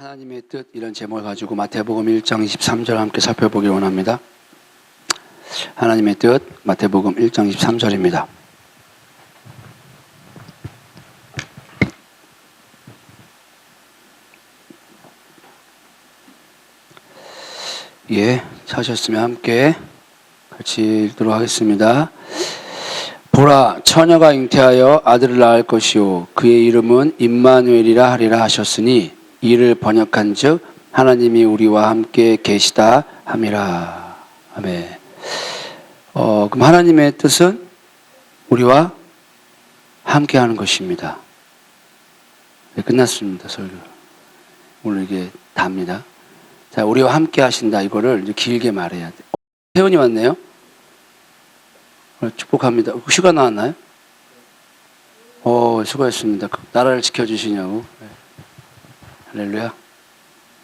하나님의 뜻 이런 제목을 가지고 마태복음 1장 23절 함께 살펴보기 원합니다. 하나님의 뜻 마태복음 1장 23절입니다. 찾으셨으면 함께 같이 읽도록 하겠습니다. 보라, 처녀가 잉태하여 아들을 낳을 것이요 그의 이름은 임마누엘이라 하리라 하셨으니 이를 번역한즉 하나님이 우리와 함께 계시다 함이라. 아멘. 그럼 하나님의 뜻은 우리와 함께하는 것입니다. 네, 끝났습니다. 설교. 오늘 이게 답니다. 자, 우리와 함께 하신다. 이거를 이제 길게 말해야 돼. 회원이 왔네요. 축복합니다. 휴가 나왔나요? 수고했습니다. 나라를 지켜주시냐고. 네. 할렐루야.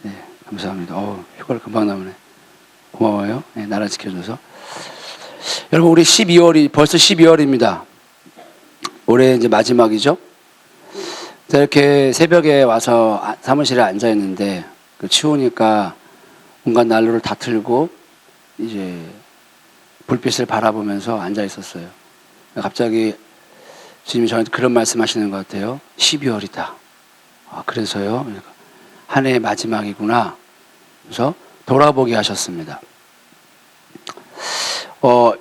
네, 감사합니다. 휴가를 금방 나오네. 고마워요. 네, 나라 지켜줘서. 여러분, 우리 벌써 12월입니다. 올해 이제 마지막이죠. 자, 이렇게 새벽에 와서 사무실에 앉아 있는데, 추우니까 온갖 난로를 다 틀고, 이제 불빛을 바라보면서 앉아 있었어요. 갑자기 주님이 저한테 그런 말씀 하시는 것 같아요. 12월이다. 그래서요. 한 해의 마지막이구나. 그래서 돌아보게 하셨습니다.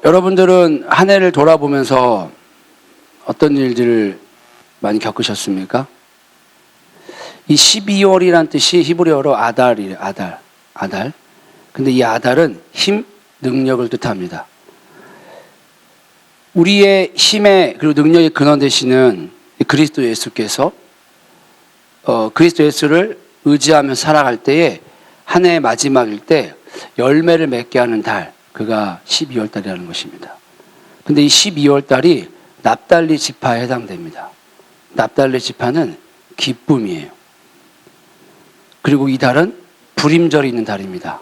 여러분들은 한 해를 돌아보면서 어떤 일들을 많이 겪으셨습니까? 이 12월이란 뜻이 히브리어로 아달이래요. 아달. 근데 이 아달은 힘, 능력을 뜻합니다. 우리의 힘의 그리고 능력의 근원 되시는 그리스도 예수께서 그리스도 예수를 의지하며 살아갈 때에 한 해의 마지막일 때 열매를 맺게 하는 달, 그가 12월 달이라는 것입니다. 근데 이 12월 달이 납달리 지파에 해당됩니다. 납달리 지파는 기쁨이에요. 그리고 이 달은 불임절이 있는 달입니다.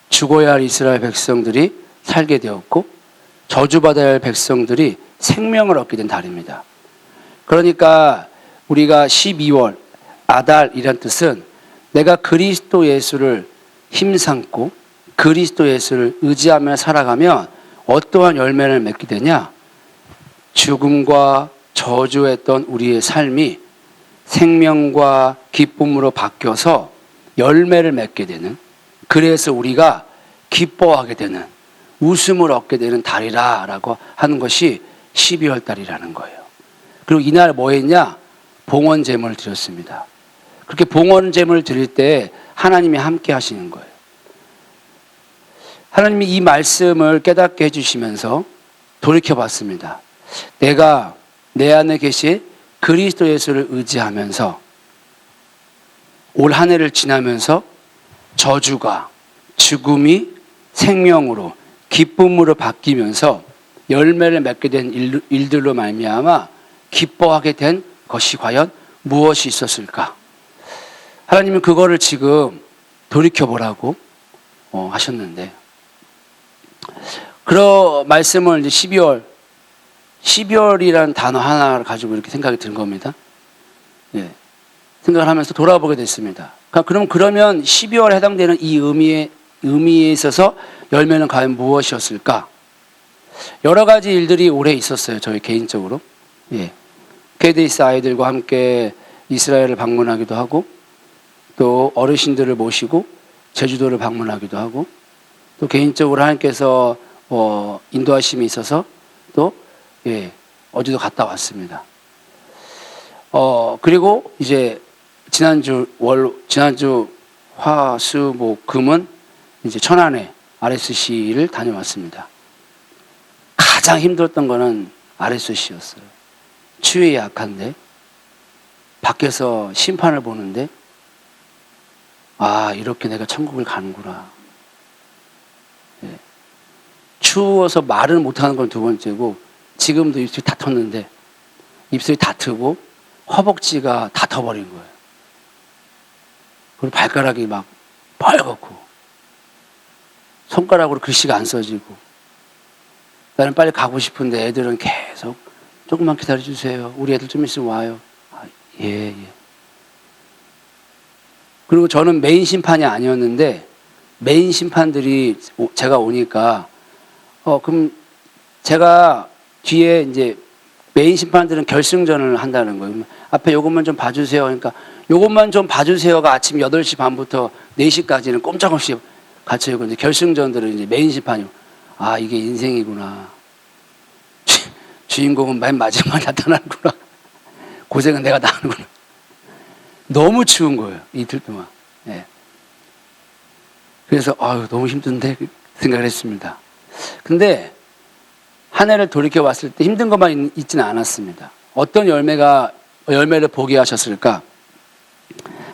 죽어야 할 이스라엘 백성들이 살게 되었고 저주받아야 할 백성들이 생명을 얻게 된 달입니다. 그러니까 우리가 12월 아달이란 뜻은 내가 그리스도 예수를 힘삼고 그리스도 예수를 의지하며 살아가면 어떠한 열매를 맺게 되냐? 죽음과 저주했던 우리의 삶이 생명과 기쁨으로 바뀌어서 열매를 맺게 되는, 그래서 우리가 기뻐하게 되는, 웃음을 얻게 되는 달이라고 하는 것이 12월 달이라는 거예요. 그리고 이날 뭐 했냐? 봉헌 제물을 드렸습니다. 그렇게 봉헌 제물을 드릴 때 하나님이 함께 하시는 거예요. 하나님이 이 말씀을 깨닫게 해주시면서 돌이켜봤습니다. 내가 내 안에 계신 그리스도 예수를 의지하면서 올 한 해를 지나면서 저주가 죽음이 생명으로 기쁨으로 바뀌면서 열매를 맺게 된 일들로 말미암아 기뻐하게 된 것이 과연 무엇이 있었을까? 하나님은 그거를 지금 돌이켜보라고 하셨는데, 그런 말씀을 이제 12월이라는 단어 하나를 가지고 이렇게 생각이 든 겁니다. 생각을 하면서 돌아보게 됐습니다. 그러면 12월에 해당되는 이 의미에 있어서 열매는 과연 무엇이었을까? 여러 가지 일들이 올해 있었어요. 저희 개인적으로. KDS 아이들과 함께 이스라엘을 방문하기도 하고, 또 어르신들을 모시고 제주도를 방문하기도 하고, 또 개인적으로 하나님께서 인도하심이 있어서 또 어디도 갔다 왔습니다. 그리고 이제 지난주 화, 수, 목, 금은 이제 천안에 RSC를 다녀왔습니다. 가장 힘들었던 거는 RSC였어요. 추위에 약한데 밖에서 심판을 보는데 이렇게 내가 천국을 가는구나. 추워서 말을 못하는 건 두 번째고, 지금도 입술이 다 텄는데 입술이 다 트고 허벅지가 다 터버린 거예요. 그리고 발가락이 막 빨갛고 손가락으로 글씨가 안 써지고, 나는 빨리 가고 싶은데 애들은 계속 조금만 기다려주세요. 우리 애들 좀 있으면 와요. 예. 그리고 저는 메인 심판이 아니었는데 메인 심판들이 제가 오니까 그럼 제가 뒤에 이제 메인 심판들은 결승전을 한다는 거예요. 앞에 요것만 좀 봐주세요. 그러니까 요것만 좀 봐주세요가 아침 8시 반부터 4시까지는 꼼짝없이 같이 하고 이제 결승전들은 이제 메인 심판이요. 아, 이게 인생이구나. 주인공은 맨 마지막에 나타나는구나. 고생은 내가 다 하는구나. 너무 추운 거예요. 이틀 동안. 예. 그래서 너무 힘든데 생각을 했습니다. 근데 한 해를 돌이켜 봤을 때 힘든 것만 있지는 않았습니다. 어떤 열매를 보게 하셨을까?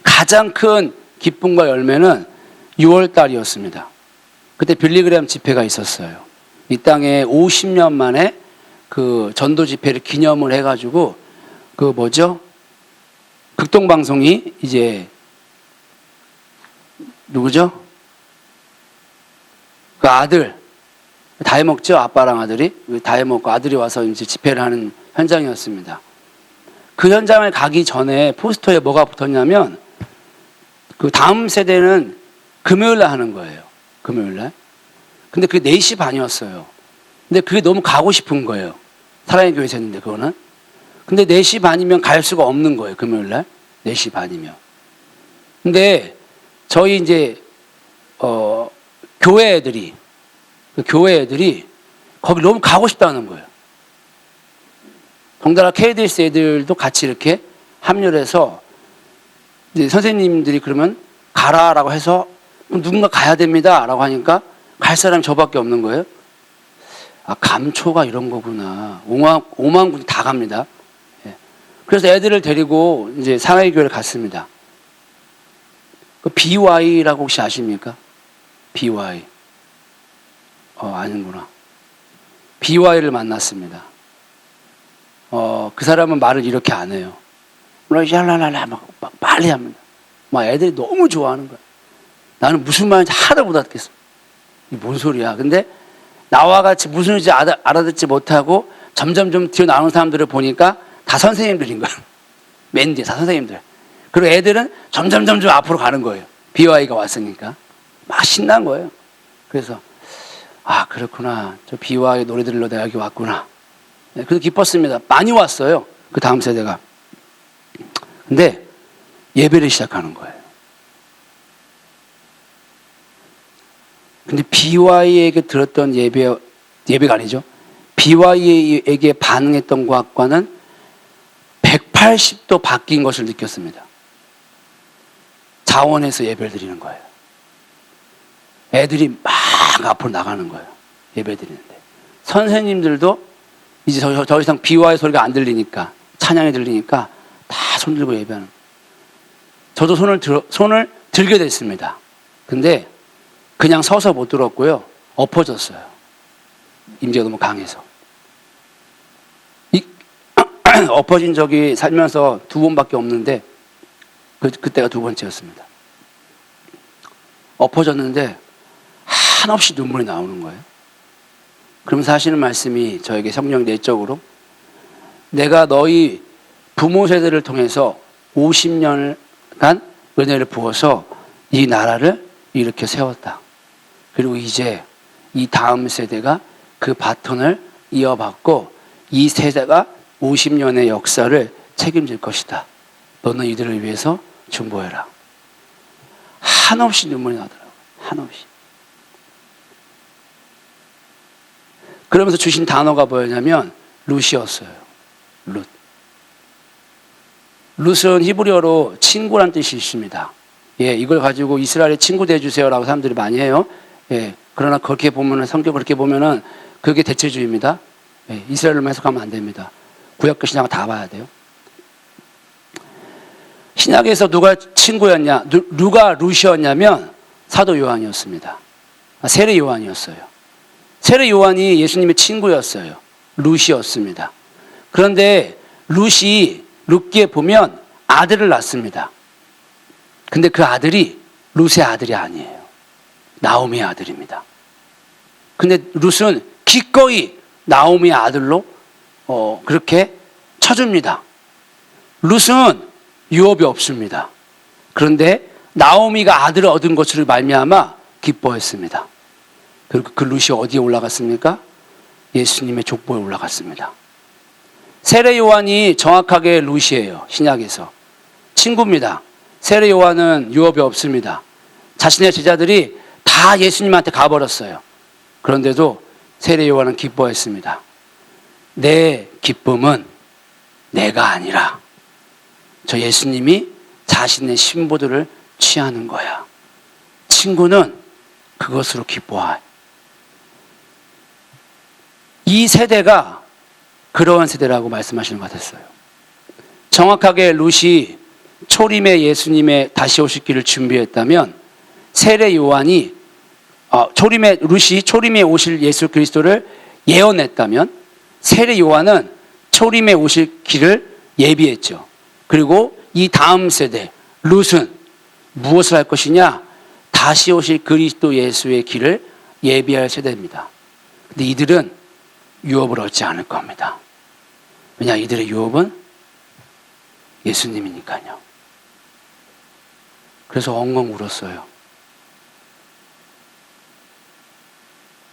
가장 큰 기쁨과 열매는 6월 달이었습니다. 그때 빌리그램 집회가 있었어요. 이 땅에 50년 만에 그 전도 집회를 기념을 해가지고 극동방송이 이제 누구죠? 그 아들 다 해먹죠. 아빠랑 아들이 다 해먹고 아들이 와서 이제 집회를 하는 현장이었습니다. 그 현장을 가기 전에 포스터에 뭐가 붙었냐면 그 다음 세대는 금요일날 하는 거예요. 금요일날. 근데 그게 4시 반이었어요. 근데 그게 너무 가고 싶은 거예요. 사랑의 교회에서 했는데 그거는. 근데 4시 반이면 갈 수가 없는 거예요. 금요일날. 4시 반이면. 근데 저희 이제 교회 애들이 거기 너무 가고 싶다는 거예요. 덩달아 KDS 애들도 같이 이렇게 합류를 해서 이제 선생님들이 그러면 가라라고 해서 누군가 가야 됩니다 라고 하니까 갈 사람이 저밖에 없는 거예요. 아, 감초가 이런 거구나. 5만 군이 다 갑니다. 예. 그래서 애들을 데리고 이제 사랑의 교회를 갔습니다. 그 BY라고 혹시 아십니까? BY. 아는구나. BY를 만났습니다. 그 사람은 말을 이렇게 안 해요. 샬라라라 막 빨리 합니다. 막 애들이 너무 좋아하는 거야. 나는 무슨 말인지 하나도 못 알아듣겠어. 이게 뭔 소리야. 근데 나와 같이 무슨 말인지 알아듣지 못하고 점점 좀 뒤로 나오는 사람들을 보니까 다 선생님들인 거야. 맨 뒤에 다 선생님들. 그리고 애들은 점점 앞으로 가는 거예요. BY가 왔으니까. 막 신난 거예요. 그래서 아, 그렇구나. 저 BY 노래 들으러 내가 여기 왔구나. 네, 그래서 기뻤습니다. 많이 왔어요. 그 다음 세대가. 근데 예배를 시작하는 거예요. 근데 BY에게 들었던 예배가 아니죠. BY에게 반응했던 것과는 180도 바뀐 것을 느꼈습니다. 자원해서 예배를 드리는 거예요. 애들이 막 앞으로 나가는 거예요. 예배 드리는데. 선생님들도 이제 더 이상 BY 소리가 안 들리니까, 찬양이 들리니까 다 손 들고 예배하는 거예요. 저도 손을 들게 됐습니다. 근데 그냥 서서 못 들었고요. 엎어졌어요. 임재가 너무 강해서. 엎어진 적이 살면서 2번밖에 없는데 그때가 2번째였습니다. 엎어졌는데 한없이 눈물이 나오는 거예요. 그러면서 하시는 말씀이 저에게 성령 내적으로 내가 너희 부모 세대를 통해서 50년간 은혜를 부어서 이 나라를 이렇게 세웠다. 그리고 이제 이 다음 세대가 그 바톤을 이어받고 이 세대가 50년의 역사를 책임질 것이다. 너는 이들을 위해서 중보해라. 한없이 눈물이 나더라고요. 한없이. 그러면서 주신 단어가 뭐였냐면 룻이었어요. 룻. 룻은 히브리어로 친구란 뜻이 있습니다. 예, 이걸 가지고 이스라엘의 친구 돼주세요라고 사람들이 많이 해요. 예, 그러나 그렇게 보면은 성경 그렇게 보면은 그게 대체주의입니다. 예, 이스라엘로만 해석하면 안 됩니다. 구약과 신약을 다 봐야 돼요. 신약에서 누가 친구였냐, 누가 룻이었냐면 사도 요한이었습니다. 세례 요한이었어요. 세례 요한이 예수님의 친구였어요. 룻이었습니다. 그런데 룻이 룻기에 보면 아들을 낳습니다. 근데 그 아들이 룻의 아들이 아니에요. 나오미의 아들입니다. 근데 룻은 기꺼이 나오미의 아들로 그렇게 쳐줍니다. 룻은 유업이 없습니다. 그런데 나오미가 아들을 얻은 것으로 말미암아 기뻐했습니다. 그리고 그 룻이 어디에 올라갔습니까? 예수님의 족보에 올라갔습니다. 세례 요한이 정확하게 룻이에요. 신약에서. 친구입니다. 세례 요한은 유업이 없습니다. 자신의 제자들이 다 예수님한테 가버렸어요. 그런데도 세례 요한은 기뻐했습니다. 내 기쁨은 내가 아니라 저 예수님이 자신의 신보들을 취하는 거야. 친구는 그것으로 기뻐해. 이 세대가 그러한 세대라고 말씀하시는 것 같았어요. 정확하게 룻이 초림의 예수님의 다시 오실 길을 준비했다면 세례 요한이 룻이 초림에 오실 예수 그리스도를 예언했다면 세례 요한은 초림에 오실 길을 예비했죠. 그리고 이 다음 세대 룻은 무엇을 할 것이냐? 다시 오실 그리스도 예수의 길을 예비할 세대입니다. 근데 이들은 유업을 얻지 않을 겁니다. 왜냐? 이들의 유업은 예수님이니까요. 그래서 엉엉 울었어요.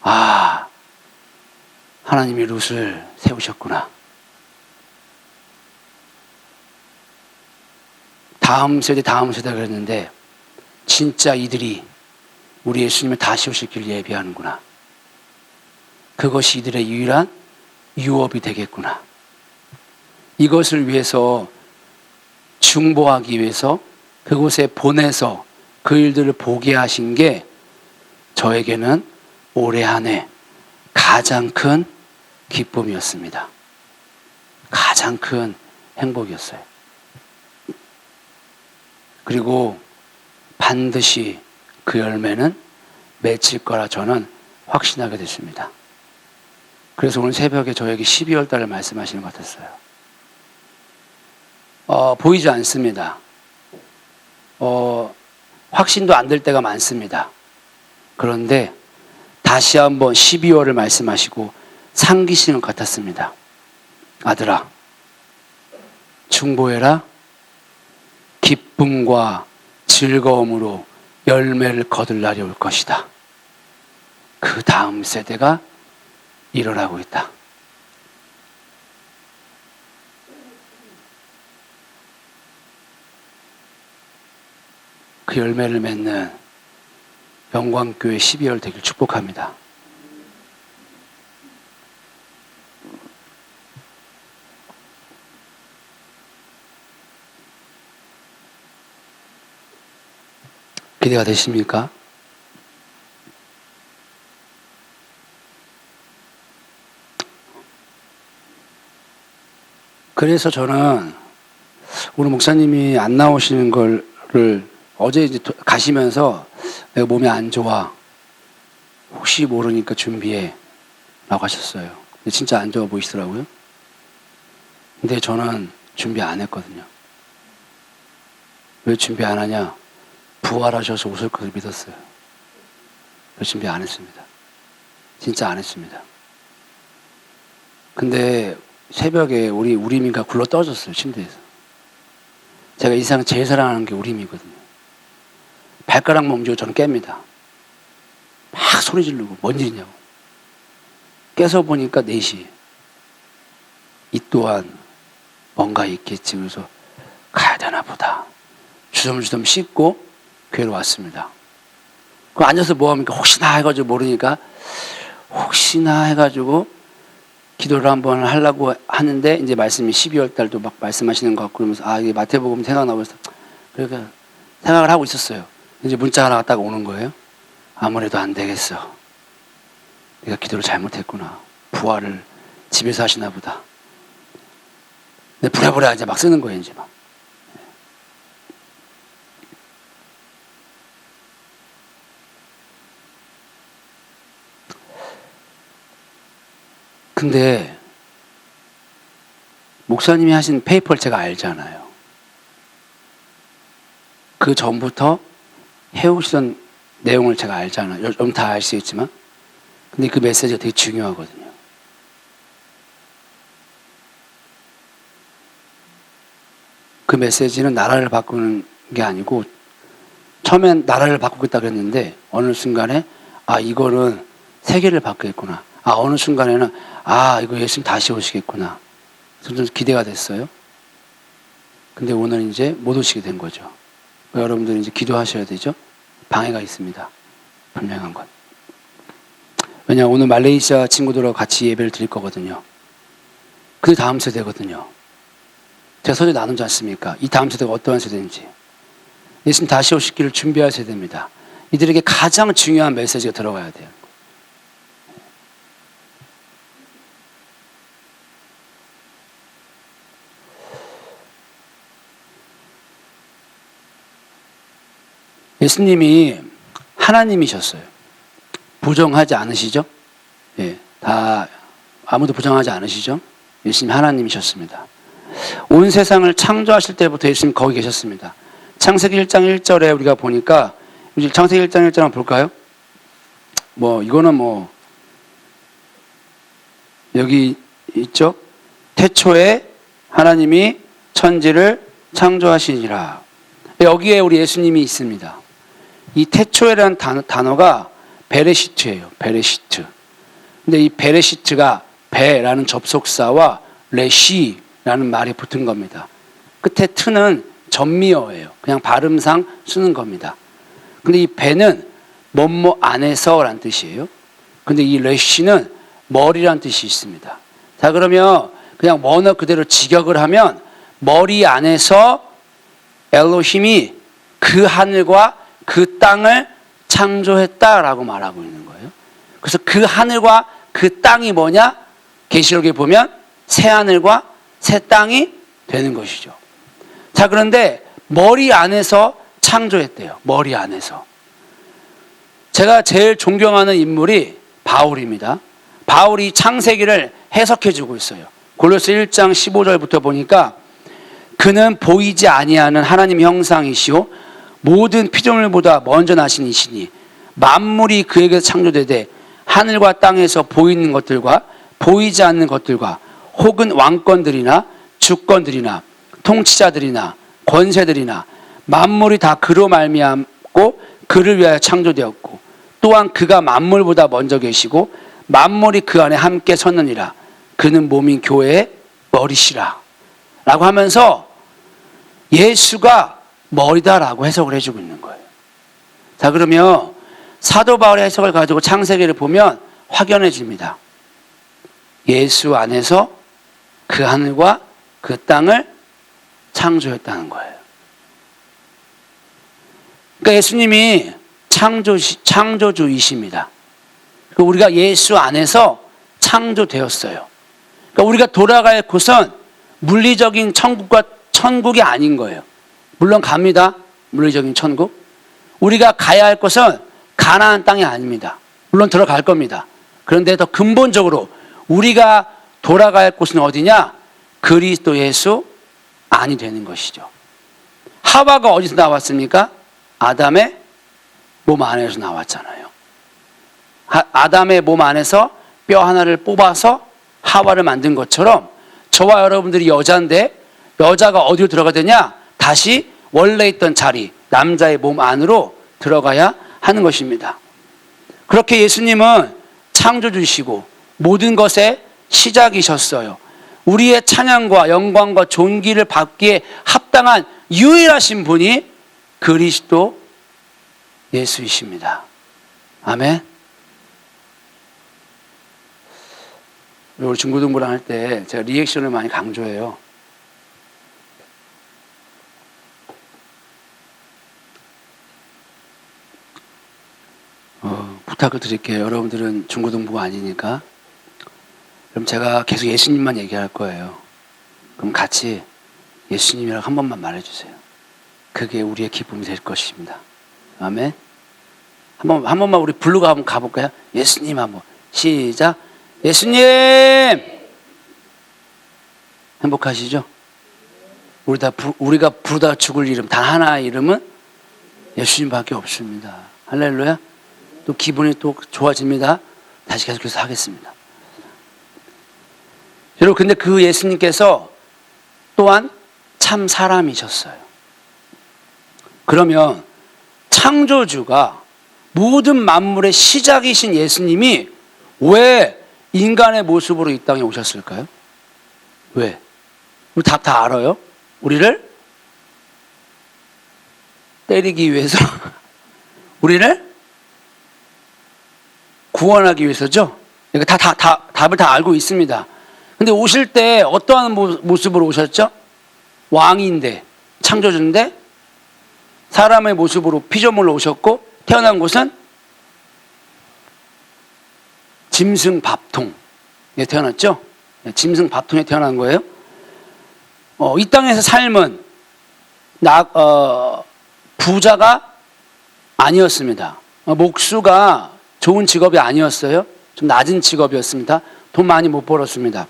아, 하나님이 룻을 세우셨구나. 다음 세대가 그랬는데 진짜 이들이 우리 예수님을 다시 오실 길을 예비하는구나. 그것이 이들의 유일한 유업이 되겠구나. 이것을 위해서 중보하기 위해서 그곳에 보내서 그 일들을 보게 하신 게 저에게는 올해 한 해 가장 큰 기쁨이었습니다. 가장 큰 행복이었어요. 그리고 반드시 그 열매는 맺힐 거라 저는 확신하게 됐습니다. 그래서 오늘 새벽에 저에게 12월 달을 말씀하시는 것 같았어요. 보이지 않습니다. 확신도 안 될 때가 많습니다. 그런데 다시 한번 12월을 말씀하시고 상기시는 것 같았습니다. 아들아, 중보해라. 기쁨과 즐거움으로 열매를 거둘 날이 올 것이다. 그 다음 세대가 일어나고 있다. 그 열매를 맺는 영광교회 12월 되길 축복합니다. 기대가 되십니까? 그래서 저는 오늘 목사님이 안 나오시는 거를 어제 이제 가시면서 내가 몸이 안 좋아. 혹시 모르니까 준비해. 라고 하셨어요. 근데 진짜 안 좋아 보이시더라고요. 근데 저는 준비 안 했거든요. 왜 준비 안 하냐? 부활하셔서 오실 것을 믿었어요. 그래서 준비 안 했습니다. 진짜 안 했습니다. 근데 새벽에 우리 우림이가 굴러 떨어졌어요. 침대에서. 제가 이 세상 제일 사랑하는 게 우림이거든요. 발가락 멈추고 저는 깹니다. 막 소리 지르고 뭔 일이냐고. 깨서 보니까 4시. 이 또한 뭔가 있겠지. 그래서 가야 되나 보다. 주섬주섬 씻고 교회로 왔습니다. 그 앉아서 뭐 합니까? 혹시나 해가지고 모르니까 혹시나 해가지고 기도를 한번 하려고 하는데 이제 말씀이 12월 달도 막 말씀하시는 것 같고 그러면서 이게 마태복음 생각나고 해서 그러니까 생각을 하고 있었어요. 이제 문자 하나가 딱 오는 거예요. 아무래도 안 되겠어. 내가 기도를 잘못했구나. 부활을 집에서 하시나 보다. 근데 부랴부랴 이제 막 쓰는 거예요, 이제 막. 근데 목사님이 하신 페이퍼를 제가 알잖아요. 그 전부터 해오시던 내용을 제가 알잖아요. 여러분 다 아시겠지만. 근데 그 메시지가 되게 중요하거든요. 그 메시지는 나라를 바꾸는 게 아니고 처음엔 나라를 바꾸겠다 그랬는데 어느 순간에 이거는 세계를 바꾸겠구나. 어느 순간에는 이거 예수님 다시 오시겠구나. 좀 기대가 됐어요. 근데 오늘 이제 못 오시게 된 거죠. 여러분들은 이제 기도하셔야 되죠. 방해가 있습니다. 분명한 건. 왜냐 오늘 말레이시아 친구들하고 같이 예배를 드릴 거거든요. 그 다음 세대거든요. 제가 서재 나누지 않습니까? 이 다음 세대가 어떠한 세대인지. 예수님 다시 오실 길을 준비할 세대입니다. 이들에게 가장 중요한 메시지가 들어가야 돼요. 예수님이 하나님이셨어요. 부정하지 않으시죠? 예, 다 아무도 부정하지 않으시죠? 예수님 하나님이셨습니다. 온 세상을 창조하실 때부터 예수님 거기 계셨습니다. 창세기 1장 1절에 우리가 보니까 창세기 1장 1절 한번 볼까요? 이거는 여기 있죠? 태초에 하나님이 천지를 창조하시니라. 여기에 우리 예수님이 있습니다. 이 태초에라는 단어가 베레시트예요. 베레시트. 근데 이 베레시트가 베라는 접속사와 레시라는 말이 붙은 겁니다. 끝에 트는 전미어예요. 그냥 발음상 쓰는 겁니다. 근데 이 베는 뭐뭐 안에서라는 뜻이에요. 근데 이 레시는 머리라는 뜻이 있습니다. 자, 그러면 그냥 원어 그대로 직역을 하면 머리 안에서 엘로힘이 그 하늘과 그 땅을 창조했다라고 말하고 있는 거예요. 그래서 그 하늘과 그 땅이 뭐냐? 계시록에 보면 새 하늘과 새 땅이 되는 것이죠. 자, 그런데 머리 안에서 창조했대요. 머리 안에서. 제가 제일 존경하는 인물이 바울입니다. 바울이 창세기를 해석해 주고 있어요. 골로새 1장 15절부터 보니까 그는 보이지 아니하는 하나님의 형상이시오 모든 피조물보다 먼저 나신 이시니 만물이 그에게서 창조되되 하늘과 땅에서 보이는 것들과 보이지 않는 것들과 혹은 왕권들이나 주권들이나 통치자들이나 권세들이나 만물이 다 그로 말미암고 그를 위하여 창조되었고 또한 그가 만물보다 먼저 계시고 만물이 그 안에 함께 섰느니라. 그는 몸인 교회의 머리시라 라고 하면서 예수가 머리다라고 해석을 해주고 있는 거예요. 자, 그러면 사도 바울의 해석을 가지고 창세기를 보면 확연해집니다. 예수 안에서 그 하늘과 그 땅을 창조했다는 거예요. 그러니까 예수님이 창조주이십니다. 우리가 예수 안에서 창조되었어요. 그러니까 우리가 돌아갈 곳은 물리적인 천국과 천국이 아닌 거예요. 물론 갑니다. 물리적인 천국. 우리가 가야 할 곳은 가나안 땅이 아닙니다. 물론 들어갈 겁니다. 그런데 더 근본적으로 우리가 돌아갈 곳은 어디냐? 그리스도 예수 안이 되는 것이죠. 하와가 어디서 나왔습니까? 아담의 몸 안에서 나왔잖아요. 아담의 몸 안에서 뼈 하나를 뽑아서 하와를 만든 것처럼 저와 여러분들이 여자인데 여자가 어디로 들어가야 되냐? 다시 원래 있던 자리, 남자의 몸 안으로 들어가야 하는 것입니다. 그렇게 예수님은 창조주시고 모든 것의 시작이셨어요. 우리의 찬양과 영광과 존귀를 받기에 합당한 유일하신 분이 그리스도 예수이십니다. 아멘. 우리 중고등부랑 할 때 제가 리액션을 많이 강조해요. 부탁을 드릴게요. 여러분들은 중고등부가 아니니까. 그럼 제가 계속 예수님만 얘기할 거예요. 그럼 같이 예수님이라고 한 번만 말해주세요. 그게 우리의 기쁨이 될 것입니다. 아멘. 한 번만 우리 부르고 한번 가볼까요? 예수님 한번 시작. 예수님. 행복하시죠? 우리가 부르다 죽을 이름 단 하나의 이름은 예수님밖에 없습니다. 할렐루야. 또 기분이 또 좋아집니다. 다시 계속해서 하겠습니다. 여러분, 근데 그 예수님께서 또한 참 사람이셨어요. 그러면 창조주가 모든 만물의 시작이신 예수님이 왜 인간의 모습으로 이 땅에 오셨을까요? 왜? 우리 답 다 알아요? 우리를 때리기 위해서 우리를 구원하기 위해서죠. 그러니까 답을 다 알고 있습니다. 근데 오실 때 어떠한 모습으로 오셨죠? 왕인데, 창조주인데 사람의 모습으로 피조물로 오셨고 태어난 곳은 짐승 밥통에 태어났죠. 짐승 밥통에 태어난 거예요. 이 땅에서 삶은 부자가 아니었습니다. 목수가 좋은 직업이 아니었어요. 좀 낮은 직업이었습니다. 돈 많이 못 벌었습니다.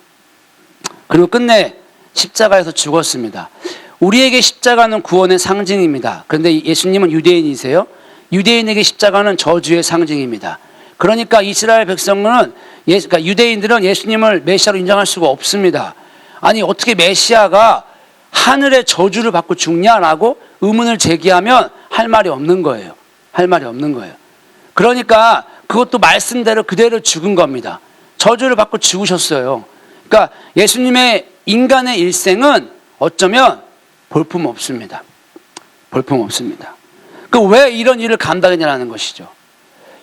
그리고 끝내 십자가에서 죽었습니다. 우리에게 십자가는 구원의 상징입니다. 그런데 예수님은 유대인이세요. 유대인에게 십자가는 저주의 상징입니다. 그러니까 이스라엘 백성은 그러니까 유대인들은 예수님을 메시아로 인정할 수가 없습니다. 아니 어떻게 메시아가 하늘의 저주를 받고 죽냐라고 의문을 제기하면 할 말이 없는 거예요. 할 말이 없는 거예요. 그러니까 그것도 말씀대로 그대로 죽은 겁니다. 저주를 받고 죽으셨어요. 그러니까 예수님의 인간의 일생은 어쩌면 볼품 없습니다. 볼품 없습니다. 그 왜 이런 일을 감당했냐는 것이죠.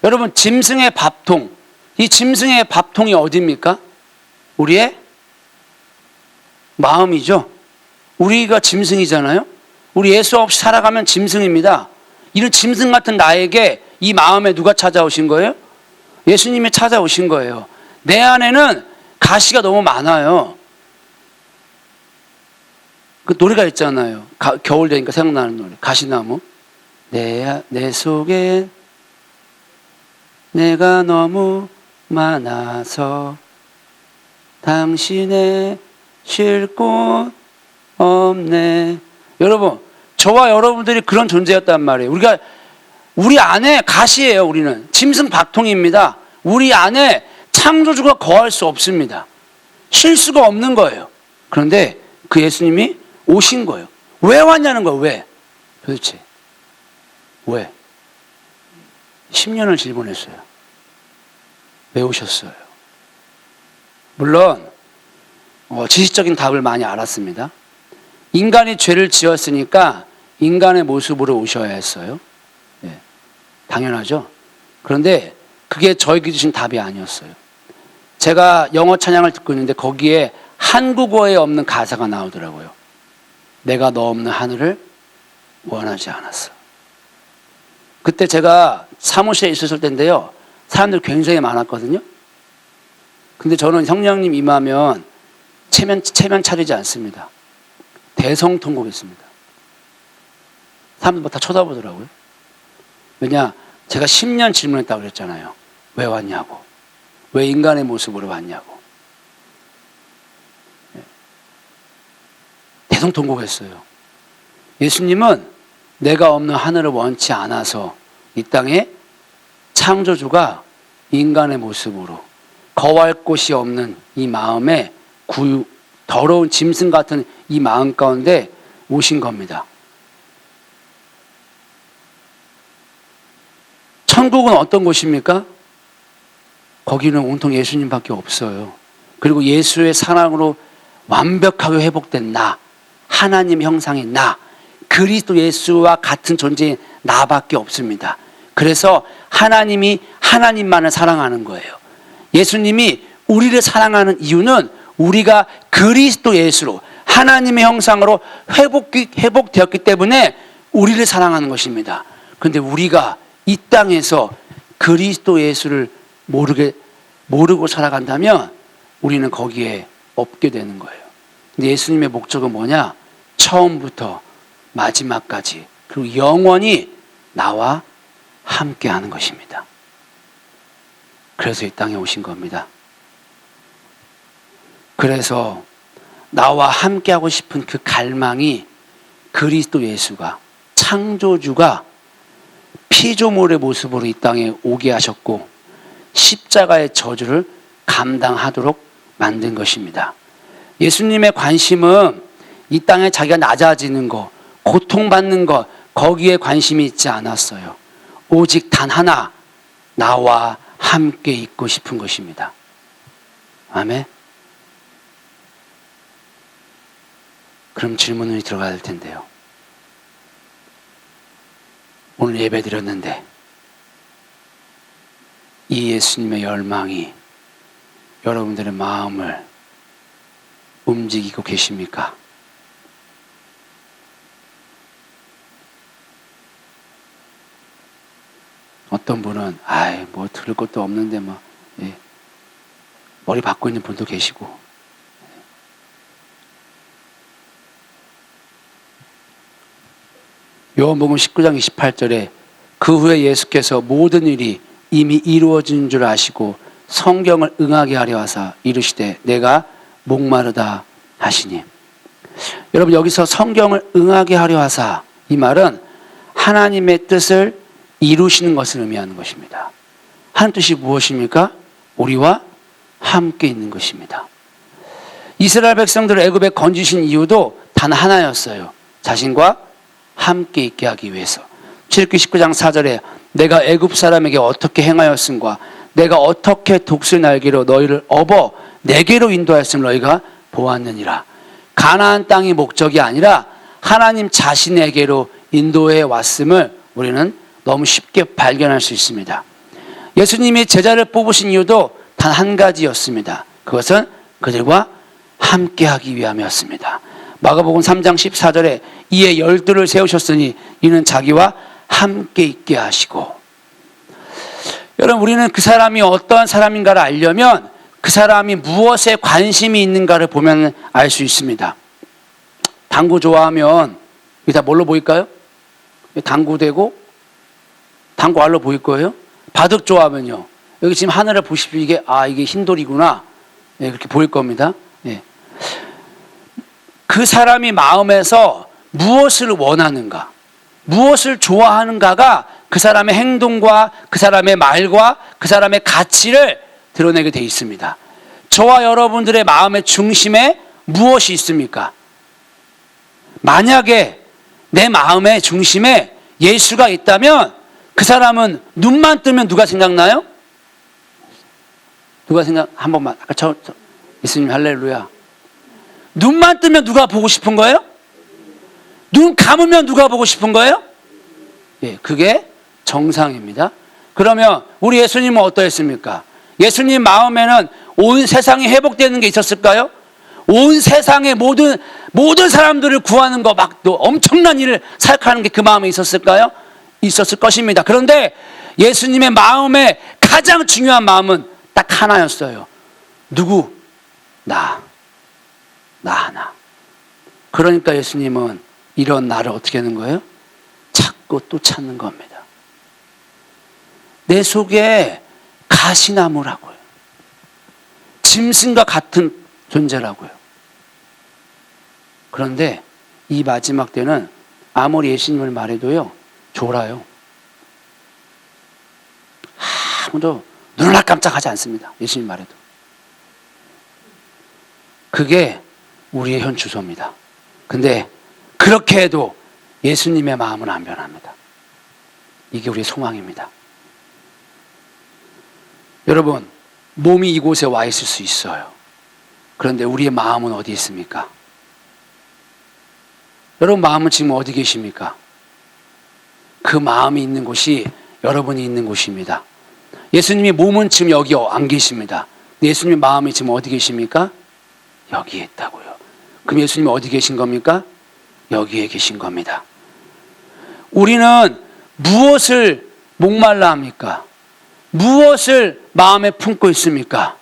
여러분 짐승의 밥통, 이 짐승의 밥통이 어디입니까? 우리의 마음이죠. 우리가 짐승이잖아요. 우리 예수 없이 살아가면 짐승입니다. 이런 짐승 같은 나에게 이 마음에 누가 찾아오신 거예요? 예수님이 찾아오신 거예요. 내 안에는 가시가 너무 많아요. 그 노래가 있잖아요. 겨울 되니까 생각나는 노래. 가시나무. 내 속에 내가 너무 많아서 당신의 쉴 곳 없네. 여러분, 저와 여러분들이 그런 존재였단 말이에요. 우리 안에 가시예요. 우리는 짐승 밥통입니다. 우리 안에 창조주가 거할 수 없습니다. 쉴 수가 없는 거예요. 그런데 그 예수님이 오신 거예요. 왜 왔냐는 거예요. 왜? 도대체 왜? 10년을 질문했어요. 왜 오셨어요? 물론 지식적인 답을 많이 알았습니다. 인간이 죄를 지었으니까 인간의 모습으로 오셔야 했어요. 네, 당연하죠. 그런데 그게 저에게 주신 답이 아니었어요. 제가 영어 찬양을 듣고 있는데 거기에 한국어에 없는 가사가 나오더라고요. 내가 너 없는 하늘을 원하지 않았어. 그때 제가 사무실에 있었을 때인데요. 사람들이 굉장히 많았거든요. 근데 저는 성령님 임하면 체면 차리지 않습니다. 대성통곡했습니다. 사람들 다 쳐다보더라고요. 왜냐? 제가 10년 질문했다고 그랬잖아요. 왜 왔냐고. 왜 인간의 모습으로 왔냐고. 대성통곡했어요. 예수님은 내가 없는 하늘을 원치 않아서 이 땅에 창조주가 인간의 모습으로 거할 곳이 없는 이 마음에 더러운 짐승 같은 이 마음 가운데 오신 겁니다. 천국은 어떤 곳입니까? 거기는 온통 예수님밖에 없어요. 그리고 예수의 사랑으로 완벽하게 회복된 나, 하나님 형상의 나, 그리스도 예수와 같은 존재인 나밖에 없습니다. 그래서 하나님이 하나님만을 사랑하는 거예요. 예수님이 우리를 이유는 우리가 그리스도 예수로 하나님의 형상으로 회복되었기 때문에 우리를 사랑하는 것입니다. 그런데 우리가 이 땅에서 그리스도 예수를 모르고 살아간다면 우리는 거기에 없게 되는 거예요. 근데 예수님의 목적은 뭐냐? 처음부터 마지막까지 그리고 영원히 나와 함께 하는 것입니다. 그래서 이 땅에 오신 겁니다. 그래서 나와 함께 하고 싶은 그 갈망이 그리스도 예수가 창조주가 피조물의 모습으로 이 땅에 오게 하셨고 십자가의 저주를 감당하도록 만든 것입니다. 예수님의 관심은 이 땅에 자기가 낮아지는 것, 고통받는 것, 거기에 관심이 있지 않았어요. 오직 단 하나, 나와 함께 있고 싶은 것입니다. 아멘. 그럼 질문이 들어가야 될 텐데요. 오늘 예배 드렸는데 이 예수님의 열망이 여러분들의 마음을 움직이고 계십니까? 어떤 분은 뭐 들을 것도 없는데 머리 박고 있는 분도 계시고, 요한복음 19장 28절에 그 후에 예수께서 모든 일이 이미 이루어진 줄 아시고 성경을 응하게 하려 하사 이르시되 내가 목마르다 하시니. 여러분, 여기서 성경을 응하게 하려 하사, 이 말은 하나님의 뜻을 이루시는 것을 의미하는 것입니다. 하나님 뜻이 무엇입니까? 우리와 함께 있는 것입니다. 이스라엘 백성들을 애굽에 건지신 이유도 단 하나였어요. 자신과 함께 있게 하기 위해서. 출애굽기 19장 4절에 내가 애굽 사람에게 어떻게 행하였음과 내가 어떻게 독수리 날개로 너희를 업어 내게로 인도하였음을 너희가 보았느니라. 가나안 땅이 목적이 아니라 하나님 자신에게로 인도해 왔음을 우리는 너무 쉽게 발견할 수 있습니다. 예수님이 제자를 뽑으신 이유도 단 한 가지였습니다. 그것은 그들과 함께하기 위함이었습니다. 마가복음 3장 14절에 이에 12를 세우셨으니 이는 자기와 함께 있게 하시고. 여러분, 우리는 그 사람이 어떤 사람인가를 알려면 그 사람이 무엇에 관심이 있는가를 보면 알 수 있습니다. 당구 좋아하면 이게 다 뭘로 보일까요? 당구 되고 당구 알로 보일 거예요. 바둑 좋아하면요, 여기 지금 하늘을 보십시오. 이게 흰돌이구나, 그렇게 보일 겁니다. 그 사람이 마음에서 무엇을 원하는가, 무엇을 좋아하는가가 그 사람의 행동과 그 사람의 말과 그 사람의 가치를 드러내게 돼 있습니다. 저와 여러분들의 마음의 중심에 무엇이 있습니까? 만약에 내 마음의 중심에 예수가 있다면 그 사람은 눈만 뜨면 누가 생각나요? 한 번만. 예수님 할렐루야. 눈만 뜨면 누가 보고 싶은 거예요? 눈 감으면 누가 보고 싶은 거예요? 그게 정상입니다. 그러면 우리 예수님은 어떠했습니까? 예수님 마음에는 온 세상이 회복되는 게 있었을까요? 온 세상의 모든 사람들을 구하는 거 또 엄청난 일을 사역하는 게 그 마음에 있었을까요? 있었을 것입니다. 그런데 예수님의 마음에 가장 중요한 마음은 딱 하나였어요. 누구? 나 하나. 그러니까 예수님은 이런 나를 어떻게 하는 거예요? 찾고 또 찾는 겁니다. 내 속에 가시나무라고요. 짐승과 같은 존재라고요. 그런데 이 마지막 때는 아무리 예수님을 말해도요, 졸아요. 아무도 눈을 깜짝하지 않습니다. 예수님 말해도. 그게 우리의 현 주소입니다. 근데 그렇게 해도 예수님의 마음은 안 변합니다. 이게 우리의 소망입니다. 여러분, 몸이 이곳에 와 있을 수 있어요. 그런데 우리의 마음은 어디 있습니까? 여러분 마음은 지금 어디 계십니까? 그 마음이 있는 곳이 여러분이 있는 곳입니다. 예수님의 몸은 지금 여기 안 계십니다. 예수님의 마음이 지금 어디 계십니까? 여기에 있다고요. 그럼 예수님이 어디 계신 겁니까? 여기에 계신 겁니다. 우리는 무엇을 목말라 합니까? 무엇을 마음에 품고 있습니까?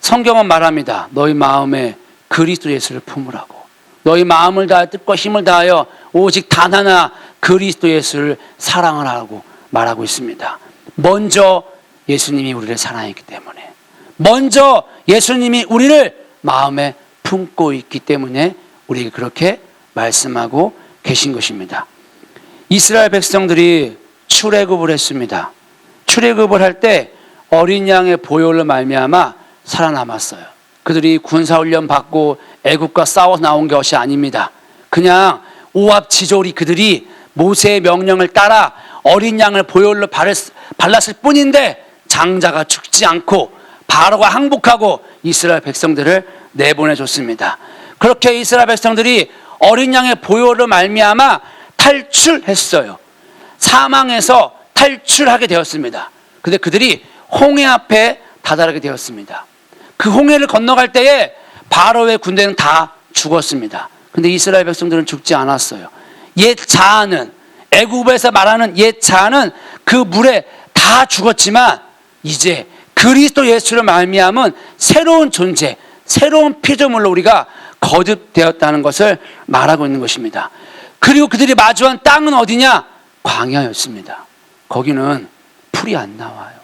성경은 말합니다. 너희 마음에 그리스도 예수를 품으라고. 너희 마음을 다하여 뜻과 힘을 다하여 오직 단 하나 그리스도 예수를 사랑하라고 말하고 있습니다. 먼저 예수님이 우리를 사랑했기 때문에, 먼저 예수님이 우리를 마음에 품고 있기 때문에 우리에게 그렇게 말씀하고 계신 것입니다. 이스라엘 백성들이 출애굽을 했습니다. 출애굽을 할 때 어린 양의 보혈로 말미암아 살아남았어요. 그들이 군사훈련 받고 애국과 싸워 나온 것이 아닙니다. 그냥 오합지졸이 그들이 모세의 명령을 따라 어린 양을 보혈로 발랐을 뿐인데 장자가 죽지 않고 바로가 항복하고 이스라엘 백성들을 내보내줬습니다. 그렇게 이스라엘 백성들이 어린 양의 보혈로 말미암아 탈출했어요. 사망에서 탈출하게 되었습니다. 근데 그들이 홍해 앞에 다다르게 되었습니다. 그 홍해를 건너갈 때에 바로의 군대는 다 죽었습니다. 근데 이스라엘 백성들은 죽지 않았어요. 옛 자아는, 애굽에서 말하는 옛 자아는 그 물에 다 죽었지만 이제 그리스도 예수를 말미암은 새로운 존재, 새로운 피조물로 우리가 거듭되었다는 것을 말하고 있는 것입니다. 그리고 그들이 마주한 땅은 어디냐? 광야였습니다. 거기는 풀이 안 나와요.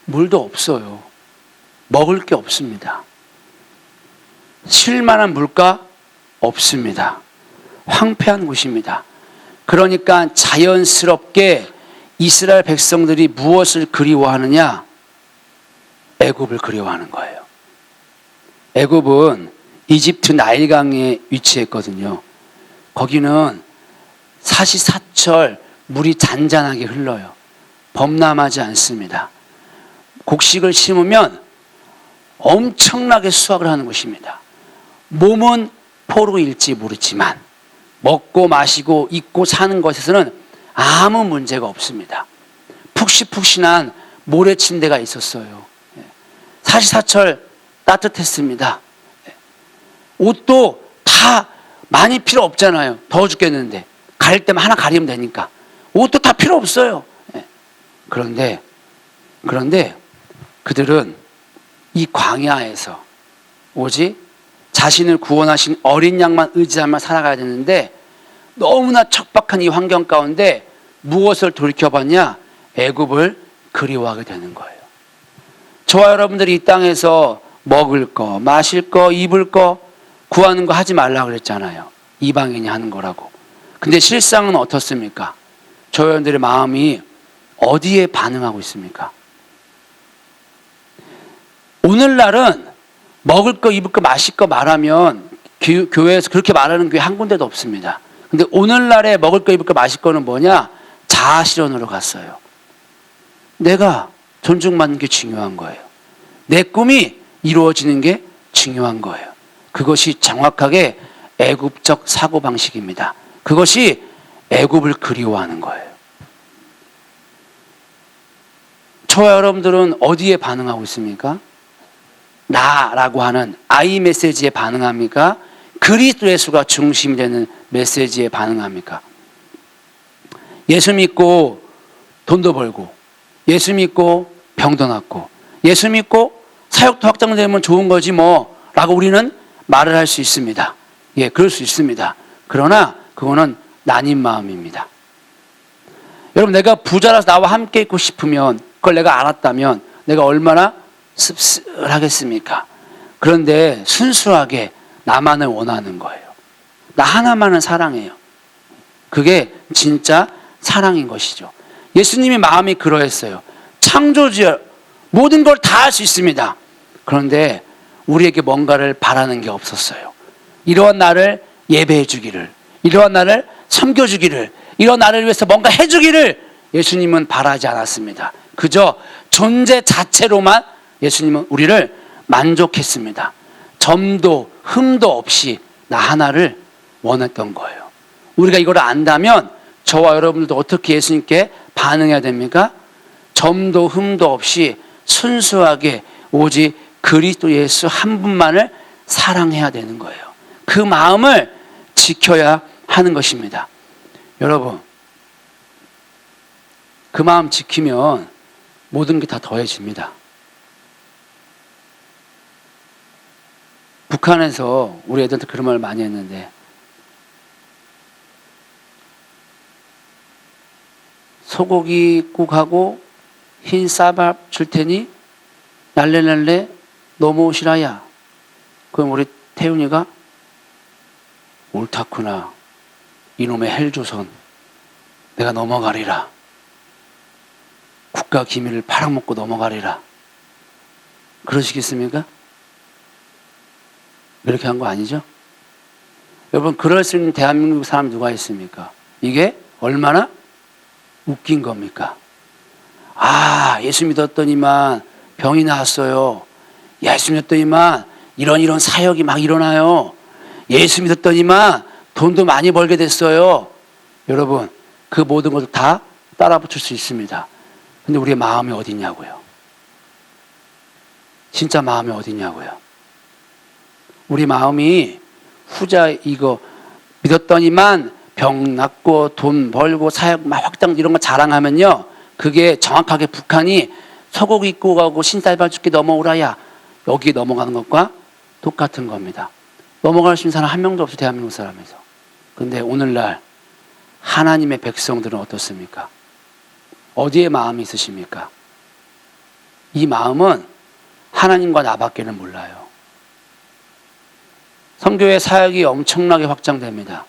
물도 없어요. 먹을 게 없습니다. 쉴만한 물가 없습니다. 황폐한 곳입니다. 그러니까 자연스럽게 이스라엘 백성들이 무엇을 그리워하느냐? 애굽을 그리워하는 거예요. 애굽은 이집트 나일강에 위치했거든요. 거기는 사시사철 물이 잔잔하게 흘러요. 범람하지 않습니다. 곡식을 심으면 엄청나게 수확을 하는 것입니다. 몸은 포로일지 모르지만 먹고 마시고 입고 사는 것에서는 아무 문제가 없습니다. 푹신푹신한 모래침대가 있었어요. 사시사철 따뜻했습니다. 옷도 다 많이 필요 없잖아요. 더워 죽겠는데 가릴 때만 하나 가리면 되니까 옷도 다 필요 없어요. 그런데 그들은 이 광야에서 오직 자신을 구원하신 어린 양만 의지하며 살아가야 되는데 너무나 척박한 이 환경 가운데 무엇을 돌이켜봤냐? 애굽을 그리워하게 되는 거예요. 저와 여러분들이 이 땅에서 먹을 거, 마실 거, 입을 거 구하는 거 하지 말라고 그랬잖아요. 이방인이 하는 거라고. 근데 실상은 어떻습니까? 저와 여러분들의 마음이 어디에 반응하고 있습니까? 오늘날은 먹을 거, 입을 거, 마실 거 말하면 교회에서 그렇게 말하는 교회 한 군데도 없습니다. 근데 오늘날에 먹을 거, 입을 거, 마실 거는 뭐냐? 자아실현으로 갔어요. 내가 존중받는 게 중요한 거예요. 내 꿈이 이루어지는 게 중요한 거예요. 그것이 정확하게 애굽적 사고방식입니다. 그것이 애굽을 그리워하는 거예요. 저와 여러분들은 어디에 반응하고 있습니까? 나라고 하는 I 메시지에 반응합니까? 그리스도 예수가 중심이 되는 메시지에 반응합니까? 예수 믿고 돈도 벌고, 예수 믿고 병도 낫고, 예수 믿고 사역도 확장되면 좋은 거지 뭐 라고 우리는 말을 할 수 있습니다. 예, 그럴 수 있습니다. 그러나 그거는 나뉜 마음입니다. 여러분, 내가 부자라서 나와 함께 있고 싶으면, 그걸 내가 알았다면 내가 얼마나 씁쓸하겠습니까? 그런데 순수하게 나만을 원하는 거예요. 나 하나만을 사랑해요. 그게 진짜 사랑인 것이죠. 예수님의 마음이 그러했어요. 창조주여, 모든 걸 다 할 수 있습니다. 그런데 우리에게 뭔가를 바라는 게 없었어요. 이러한 나를 예배해 주기를, 이러한 나를 섬겨 주기를, 이러한 나를 위해서 뭔가 해 주기를 예수님은 바라지 않았습니다. 그저 존재 자체로만 예수님은 우리를 만족했습니다. 점도 흠도 없이 나 하나를 원했던 거예요. 우리가 이걸 안다면 저와 여러분들도 어떻게 예수님께 반응해야 됩니까? 점도 흠도 없이 순수하게 오직 그리스도 예수 한 분만을 사랑해야 되는 거예요. 그 마음을 지켜야 하는 것입니다. 여러분, 그 마음 지키면 모든 게 다 더해집니다. 북한에서 우리 애들한테 그런 말을 많이 했는데, 소고기국하고 흰 쌀밥 줄 테니 날래날래 넘어오시라야. 그럼 우리 태훈이가 옳다구나, 이놈의 헬조선 내가 넘어가리라, 국가 기밀을 팔아먹고 넘어가리라, 그러시겠습니까? 그렇게 한 거 아니죠? 여러분, 그럴 수 있는 대한민국 사람이 누가 있습니까? 이게 얼마나 웃긴 겁니까? 아, 예수 믿었더니만 병이 나았어요. 예수 믿었더니만 이런 사역이 막 일어나요. 예수 믿었더니만 돈도 많이 벌게 됐어요. 여러분, 그 모든 것을 다 따라 붙일 수 있습니다. 근데 우리의 마음이 어디 있냐고요? 진짜 마음이 어디 있냐고요? 우리 마음이 후자 이거 믿었더니만 병 낫고 돈 벌고 사역 막 확장 이런 거 자랑하면요, 그게 정확하게 북한이 소고기 입고 가고 신살발 죽게 넘어오라야 여기에 넘어가는 것과 똑같은 겁니다. 넘어갈 수 있는 사람 한 명도 없어요, 대한민국 사람에서. 그런데 오늘날 하나님의 백성들은 어떻습니까? 어디에 마음이 있으십니까? 이 마음은 하나님과 나밖에는 몰라요. 선교의 사역이 엄청나게 확장됩니다.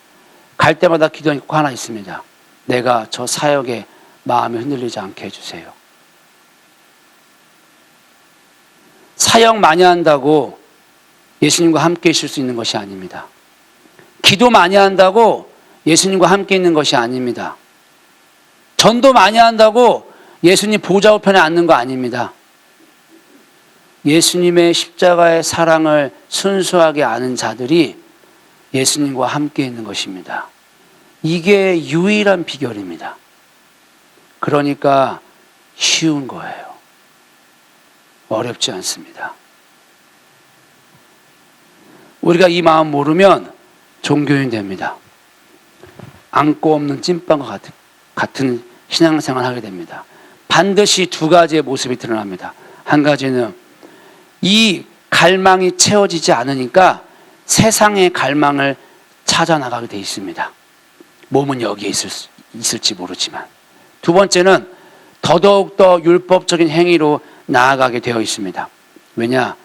갈 때마다 기도하는 거 하나 있습니다. 내가 저 사역에 마음이 흔들리지 않게 해주세요. 사역 많이 한다고 예수님과 함께 있을 수 있는 것이 아닙니다. 기도 많이 한다고 예수님과 함께 있는 것이 아닙니다. 전도 많이 한다고 예수님 보좌 우편에 앉는 거 아닙니다. 예수님의 십자가의 사랑을 순수하게 아는 자들이 예수님과 함께 있는 것입니다. 이게 유일한 비결입니다. 그러니까 쉬운 거예요. 어렵지 않습니다. 우리가 이 마음 모르면 종교인 됩니다. 안고 없는 찐빵과 같은 신앙생활을 하게 됩니다. 반드시 두 가지의 모습이 드러납니다. 한 가지는 이 갈망이 채워지지 않으니까 세상의 갈망을 찾아 나가게 돼 있습니다. 몸은 여기에 있을지 모르지만. 두 번째는 더더욱더 율법적인 행위로 나아가게 되어 있습니다. 왜냐?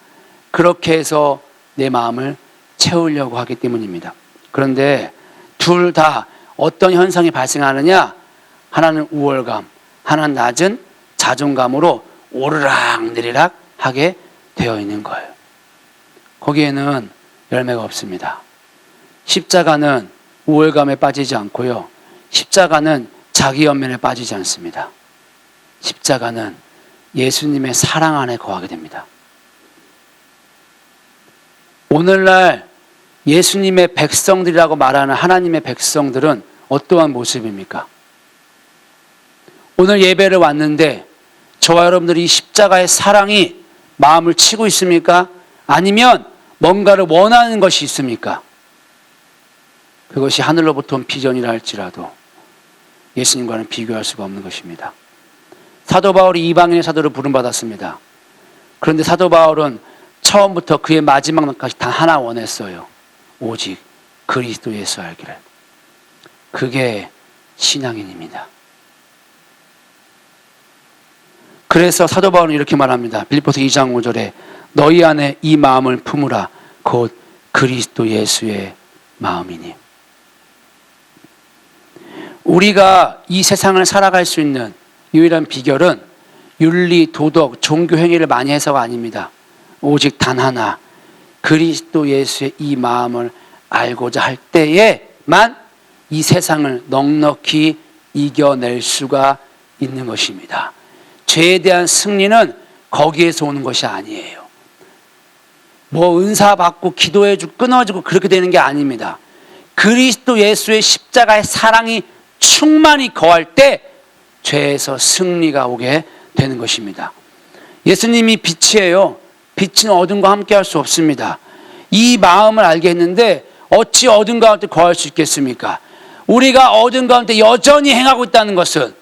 그렇게 해서 내 마음을 채우려고 하기 때문입니다. 그런데 둘 다 어떤 현상이 발생하느냐? 하나는 우월감, 하나는 낮은 자존감으로 오르락내리락 하게 되어 있는 거예요. 거기에는 열매가 없습니다. 십자가는 우월감에 빠지지 않고요, 십자가는 자기 연민에 빠지지 않습니다. 십자가는 예수님의 사랑 안에 거하게 됩니다. 오늘날 예수님의 백성들이라고 말하는 하나님의 백성들은 어떠한 모습입니까? 오늘 예배를 왔는데 저와 여러분들이 이 십자가의 사랑이 마음을 치고 있습니까? 아니면 뭔가를 원하는 것이 있습니까? 그것이 하늘로부터 온 비전이라 할지라도 예수님과는 비교할 수가 없는 것입니다. 사도 바울이 이방인의 사도로 부름받았습니다. 그런데 사도 바울은 처음부터 그의 마지막 날까지 단 하나 원했어요. 오직 그리스도 예수 알기를. 그게 신앙인입니다. 그래서 사도 바울은 이렇게 말합니다. 빌립보서 2장 5절에 너희 안에 이 마음을 품으라. 곧 그리스도 예수의 마음이니. 우리가 이 세상을 살아갈 수 있는 유일한 비결은 윤리, 도덕, 종교 행위를 많이 해서가 아닙니다. 오직 단 하나, 그리스도 예수의 이 마음을 알고자 할 때에만 이 세상을 넉넉히 이겨낼 수가 있는 것입니다. 죄에 대한 승리는 거기에서 오는 것이 아니에요. 뭐 은사 받고 기도해주고 끊어지고 그렇게 되는 게 아닙니다. 그리스도 예수의 십자가의 사랑이 충만히 거할 때 죄에서 승리가 오게 되는 것입니다. 예수님이 빛이에요. 빛은 어둠과 함께 할 수 없습니다. 이 마음을 알게 했는데 어찌 어둠 가운데 거할 수 있겠습니까? 우리가 어둠 가운데 여전히 행하고 있다는 것은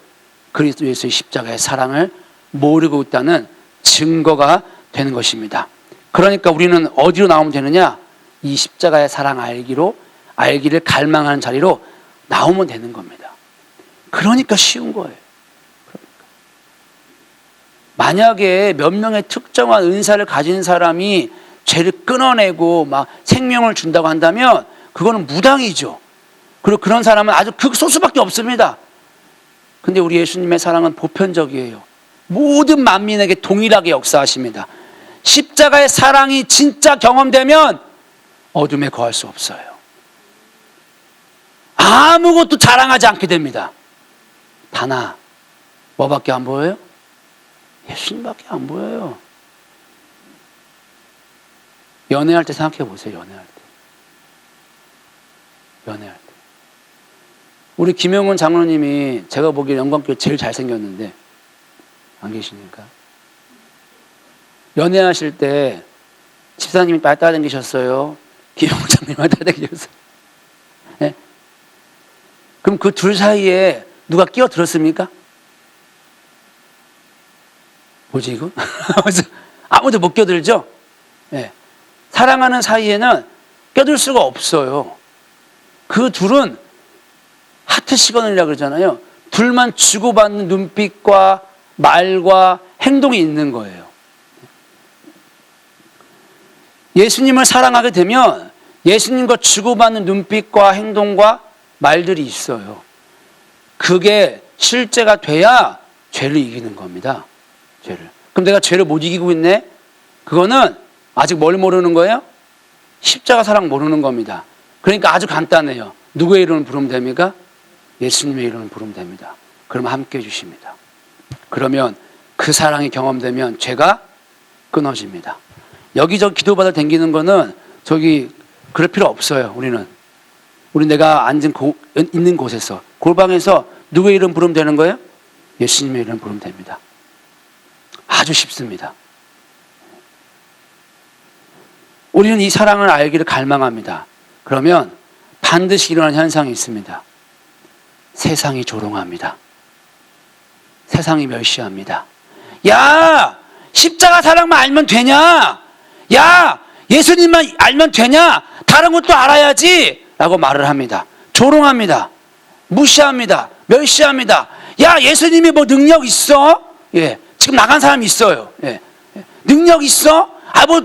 그리스도 예수의 십자가의 사랑을 모르고 있다는 증거가 되는 것입니다. 그러니까 우리는 어디로 나오면 되느냐? 이 십자가의 사랑 알기를 갈망하는 자리로 나오면 되는 겁니다. 그러니까 쉬운 거예요. 만약에 몇 명의 특정한 은사를 가진 사람이 죄를 끊어내고 막 생명을 준다고 한다면 그거는 무당이죠. 그리고 그런 사람은 아주 극소수밖에 없습니다. 근데 우리 예수님의 사랑은 보편적이에요. 모든 만민에게 동일하게 역사하십니다. 십자가의 사랑이 진짜 경험되면 어둠에 거할 수 없어요. 아무것도 자랑하지 않게 됩니다. 다나 뭐밖에 안 보여요? 예수님밖에 안 보여요. 연애할 때 생각해 보세요. 연애할 때. 우리 김영훈 장로님이 제가 보기에 영광교회 제일 잘생겼는데 안 계시니까. 연애하실 때 집사님이 많이 따라다니셨어요? 김영훈 장로님이 많이 따라다니셨어요? 네? 그럼 그 둘 사이에 누가 끼어들었습니까? 뭐지 이거? 아무도 못 끼어들죠? 네. 사랑하는 사이에는 껴들 수가 없어요. 그 둘은 하트 시그널이라고 그러잖아요. 둘만 주고받는 눈빛과 말과 행동이 있는 거예요. 예수님을 사랑하게 되면 예수님과 주고받는 눈빛과 행동과 말들이 있어요. 그게 실제가 돼야 죄를 이기는 겁니다. 죄를. 그럼 내가 죄를 못 이기고 있네? 그거는 아직 뭘 모르는 거예요? 십자가 사랑 모르는 겁니다. 그러니까 아주 간단해요. 누구의 이름을 부르면 됩니까? 예수님의 이름을 부르면 됩니다. 그러면 함께 해주십니다. 그러면 그 사랑이 경험되면 죄가 끊어집니다. 여기저기 기도받아 댕기는 거는 저기 그럴 필요 없어요. 우리 내가 있는 곳에서 골방에서 누구의 이름 부르면 되는 거예요? 예수님의 이름 부르면 됩니다. 아주 쉽습니다. 우리는 이 사랑을 알기를 갈망합니다. 그러면 반드시 일어나는 현상이 있습니다. 세상이 조롱합니다. 세상이 멸시합니다. 야! 십자가 사랑만 알면 되냐? 야! 예수님만 알면 되냐? 다른 것도 알아야지! 라고 말을 합니다. 조롱합니다. 무시합니다. 멸시합니다. 야! 예수님이 뭐 능력 있어? 예. 지금 나간 사람이 있어요. 예. 능력 있어?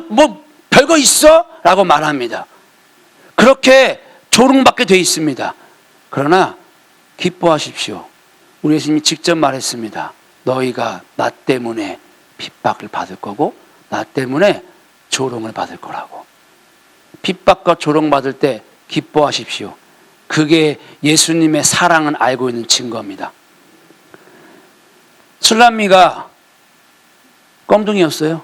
뭐 별거 있어? 라고 말합니다. 그렇게 조롱받게 돼 있습니다. 그러나 기뻐하십시오. 우리 예수님이 직접 말했습니다. 너희가 나 때문에 핍박을 받을 거고 나 때문에 조롱을 받을 거라고. 핍박과 조롱받을 때 기뻐하십시오. 그게 예수님의 사랑을 알고 있는 증거입니다. 술람미가 껌둥이였어요.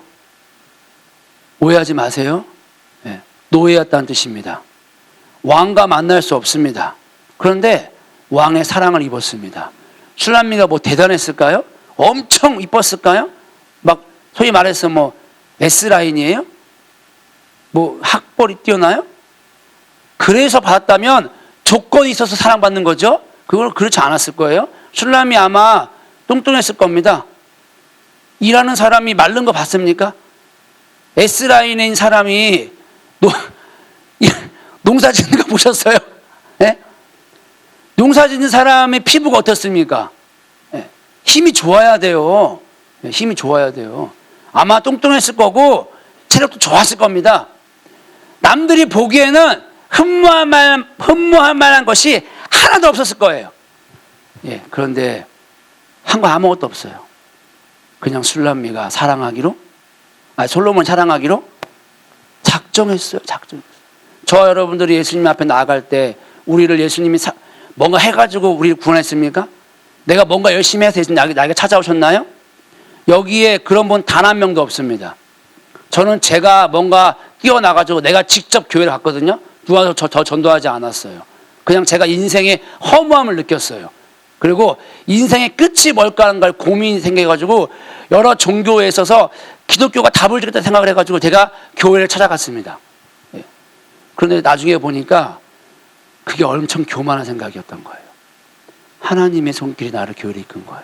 오해하지 마세요. 네, 노예였다는 뜻입니다. 왕과 만날 수 없습니다. 그런데 왕의 사랑을 입었습니다. 술람미가 뭐 대단했을까요? 엄청 이뻤을까요? 막 소위 말해서 뭐 S라인이에요? 뭐 학벌이 뛰어나요? 그래서 받았다면 조건이 있어서 사랑받는 거죠? 그걸 그렇지 않았을 거예요. 술람이 아마 뚱뚱했을 겁니다. 일하는 사람이 마른 거 봤습니까? S라인인 사람이 농사 짓는 거 보셨어요? 네? 농사 짓는 사람의 피부가 어떻습니까? 네. 힘이 좋아야 돼요. 네, 힘이 좋아야 돼요. 아마 뚱뚱했을 거고 체력도 좋았을 겁니다. 남들이 보기에는 흠모할 만한 것이 하나도 없었을 거예요. 예, 그런데 한 거 아무것도 없어요. 그냥 술람미가 솔로몬 사랑하기로 작정했어요. 저와 여러분들이 예수님 앞에 나아갈 때 우리를 예수님이 뭔가 해가지고 우리를 구원했습니까? 내가 뭔가 열심히 해서 나에게 찾아오셨나요? 여기에 그런 분 단 한 명도 없습니다. 저는 제가 뭔가 뛰어나가지고 내가 직접 교회를 갔거든요. 누가 저 전도하지 않았어요. 그냥 제가 인생의 허무함을 느꼈어요. 그리고 인생의 끝이 뭘까 하는 걸 고민이 생겨가지고 여러 종교에 있어서 기독교가 답을 주겠다 생각을 해가지고 제가 교회를 찾아갔습니다. 그런데 나중에 보니까 그게 엄청 교만한 생각이었던 거예요. 하나님의 손길이 나를 교회를 이끈 거예요.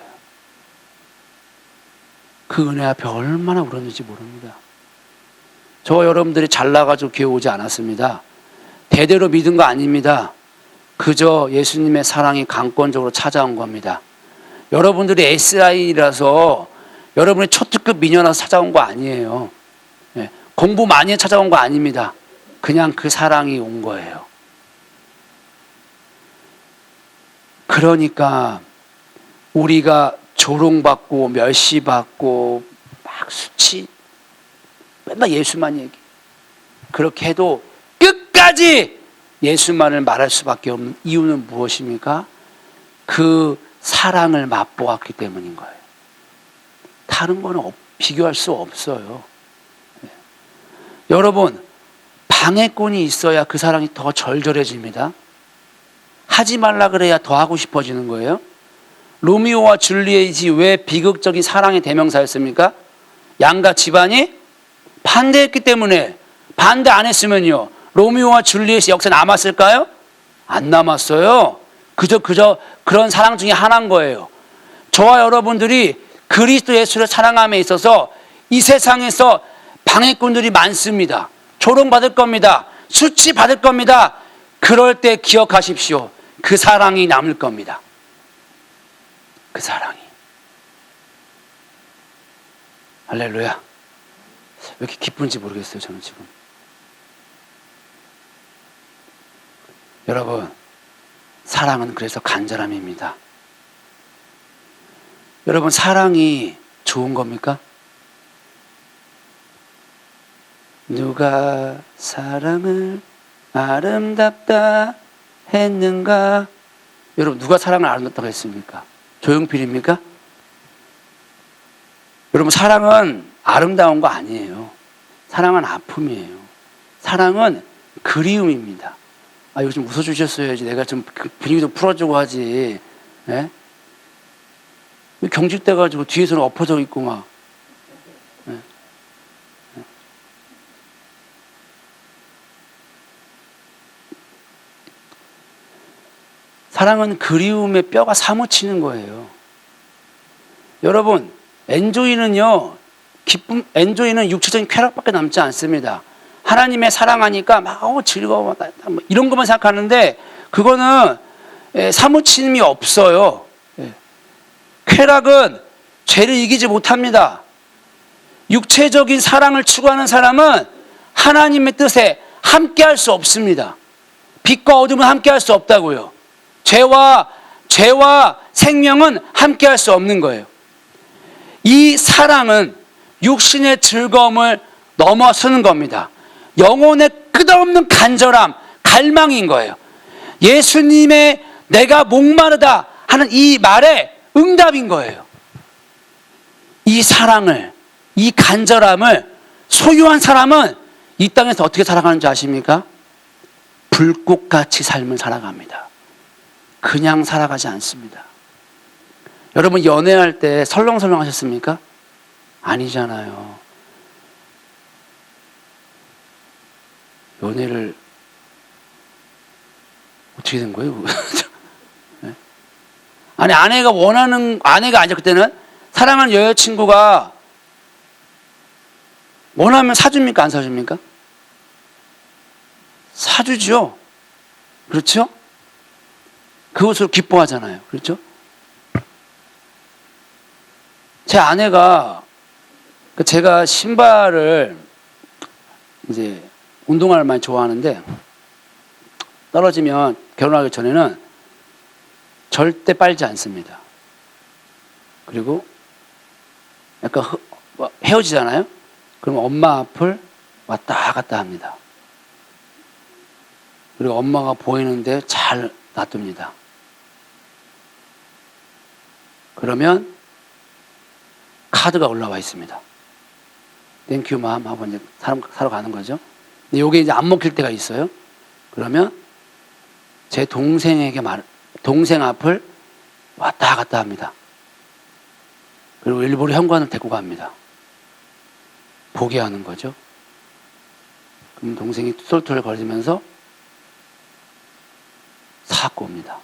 그 은혜 앞에 얼마나 울었는지 모릅니다. 저 여러분들이 잘나가지고 교회 오지 않았습니다. 대대로 믿은 거 아닙니다. 그저 예수님의 사랑이 강권적으로 찾아온 겁니다. 여러분들이 S라인이라서 여러분이 초특급 미녀라서 찾아온 거 아니에요. 공부 많이 해 찾아온 거 아닙니다. 그냥 그 사랑이 온 거예요. 그러니까 우리가 조롱받고 멸시받고 막 수치 맨날 예수만 얘기 그렇게 해도 끝까지 예수만을 말할 수밖에 없는 이유는 무엇입니까? 그 사랑을 맛보았기 때문인 거예요. 다른 거는 비교할 수 없어요. 여러분, 방해꾼이 있어야 그 사랑이 더 절절해집니다. 하지 말라 그래야 더 하고 싶어지는 거예요. 로미오와 줄리엣이 왜 비극적인 사랑의 대명사였습니까? 양가 집안이 반대했기 때문에. 반대 안 했으면요, 로미오와 줄리엣이 역사에 남았을까요? 안 남았어요. 그저 그런 사랑 중에 하나인 거예요. 저와 여러분들이 그리스도 예수를 사랑함에 있어서 이 세상에서 방해꾼들이 많습니다. 조롱받을 겁니다. 수치받을 겁니다. 그럴 때 기억하십시오. 그 사랑이 남을 겁니다. 그 사랑이. 할렐루야. 왜 이렇게 기쁜지 모르겠어요, 저는 지금. 여러분, 사랑은 그래서 간절함입니다. 여러분, 사랑이 좋은 겁니까? 누가 사랑을 아름답다 했는가? 여러분, 누가 사랑을 아름답다고 했습니까? 조용필입니까? 여러분, 사랑은 아름다운 거 아니에요. 사랑은 아픔이에요. 사랑은 그리움입니다. 아, 이거 좀 웃어주셨어야지. 내가 좀 분위기 좀 풀어주고 하지. 예? 경직돼가지고 뒤에서는 엎어져 있고 막. 예? 예? 사랑은 그리움에 뼈가 사무치는 거예요. 여러분, 엔조이는요, 엔조이는 육체적인 쾌락밖에 남지 않습니다. 하나님의 사랑하니까 막 즐거워 이런 것만 생각하는데 그거는 사무침이 없어요. 쾌락은 죄를 이기지 못합니다. 육체적인 사랑을 추구하는 사람은 하나님의 뜻에 함께할 수 없습니다. 빛과 어둠은 함께할 수 없다고요. 죄와 생명은 함께할 수 없는 거예요. 이 사랑은 육신의 즐거움을 넘어서는 겁니다. 영혼의 끝없는 간절함, 갈망인 거예요. 예수님의 내가 목마르다 하는 이 말에 응답인 거예요. 이 사랑을, 이 간절함을 소유한 사람은 이 땅에서 어떻게 살아가는지 아십니까? 불꽃같이 삶을 살아갑니다. 그냥 살아가지 않습니다. 여러분, 연애할 때 설렁설렁 하셨습니까? 아니잖아요. 연애를 어떻게 된 거예요? 네? 아니, 아내가 아니죠. 그때는 사랑하는 여자친구가 원하면 사줍니까? 안 사줍니까? 사주죠. 그렇죠? 그것으로 기뻐하잖아요. 그렇죠? 제 아내가, 제가 신발을 이제 운동화를 많이 좋아하는데 떨어지면 결혼하기 전에는 절대 빨지 않습니다. 그리고 약간 헤어지잖아요. 그럼 엄마 앞을 왔다 갔다 합니다. 그리고 엄마가 보이는데 잘 놔둡니다. 그러면 카드가 올라와 있습니다. 땡큐 맘 하고 이제 사러 가는 거죠. 근데 이게 이제 안 먹힐 때가 있어요. 그러면 제 동생 앞을 왔다 갔다 합니다. 그리고 일부러 현관을 데리고 갑니다. 보게 하는 거죠. 그럼 동생이 툴툴 거리면서 사갖고 옵니다.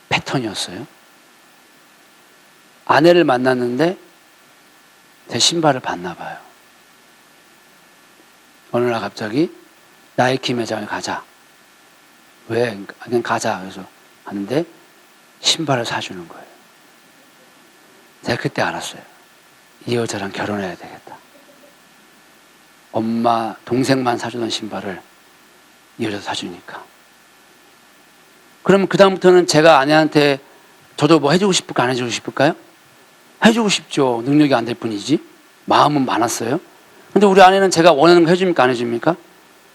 패턴이었어요. 아내를 만났는데 제 신발을 봤나 봐요. 어느 날 갑자기 나이키 매장에 가자. 왜? 그냥 가자. 그래서 하는데 신발을 사주는 거예요. 제가 그때 알았어요. 이 여자랑 결혼해야 되겠다. 엄마, 동생만 사주던 신발을 이 여자 사주니까. 그러면 그다음부터는 제가 아내한테 저도 뭐 해주고 싶을까 안 해주고 싶을까요? 해주고 싶죠. 능력이 안 될 뿐이지. 마음은 많았어요. 근데 우리 아내는 제가 원하는 거 해줍니까 안 해줍니까?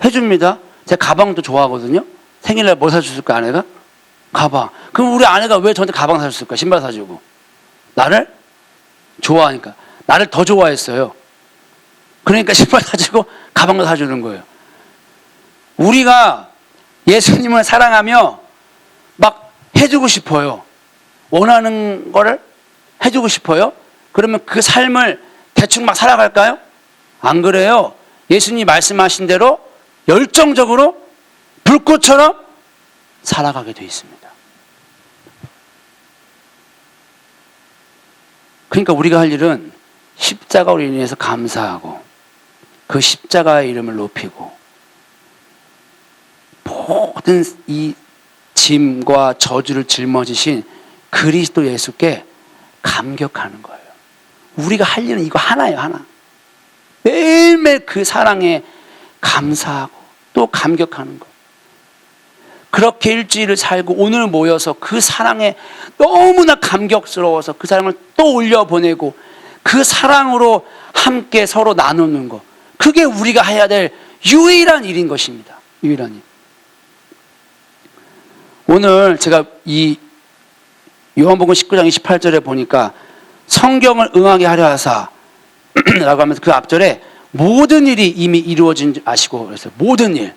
해줍니다. 제 가방도 좋아하거든요. 생일날 뭐 사줬을까 아내가? 가방. 그럼 우리 아내가 왜 저한테 가방 사줬을까? 신발 사주고. 나를 좋아하니까. 나를 더 좋아했어요. 그러니까 신발 사주고 가방도 사주는 거예요. 우리가 예수님을 사랑하며 막 해주고 싶어요. 원하는 거를 해주고 싶어요. 그러면 그 삶을 대충 막 살아갈까요? 안 그래요. 예수님이 말씀하신 대로 열정적으로 불꽃처럼 살아가게 되어 있습니다. 그러니까 우리가 할 일은 십자가로 인해서 감사하고 그 십자가의 이름을 높이고 모든 이 짐과 저주를 짊어지신 그리스도 예수께 감격하는 거예요. 우리가 할 일은 이거 하나예요, 하나. 매일매일 그 사랑에 감사하고 또 감격하는 거예요. 그렇게 일주일을 살고 오늘 모여서 그 사랑에 너무나 감격스러워서 그 사랑을 또 올려보내고 그 사랑으로 함께 서로 나누는 것. 그게 우리가 해야 될 유일한 일인 것입니다. 유일한 일. 오늘 제가 이 요한복음 19장 28절에 보니까 성경을 응하게 하려 하사 라고 하면서 그 앞절에 모든 일이 이미 이루어진 줄 아시고 그래서 모든 일.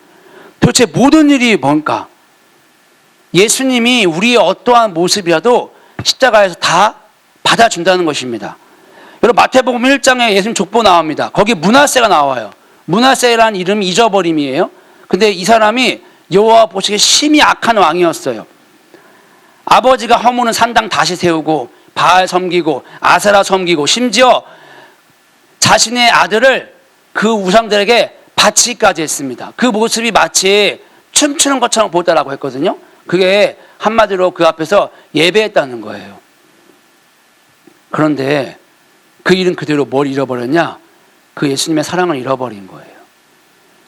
도대체 모든 일이 뭔가? 예수님이 우리의 어떠한 모습이라도 십자가에서 다 받아준다는 것입니다. 여러분 마태복음 1장에 예수님 족보 나옵니다. 거기 므낫세가 나와요. 므낫세라는 이름이 잊어버림이에요. 근데 이 사람이 여호와 보시기에 심히 악한 왕이었어요. 아버지가 허무는 산당 다시 세우고 바알 섬기고 아세라 섬기고 심지어 자신의 아들을 그 우상들에게 바치기까지 했습니다. 그 모습이 마치 춤추는 것처럼 보였다라고 했거든요. 그게 한마디로 그 앞에서 예배했다는 거예요. 그런데 그 일은 그대로 뭘 잃어버렸냐? 그 예수님의 사랑을 잃어버린 거예요.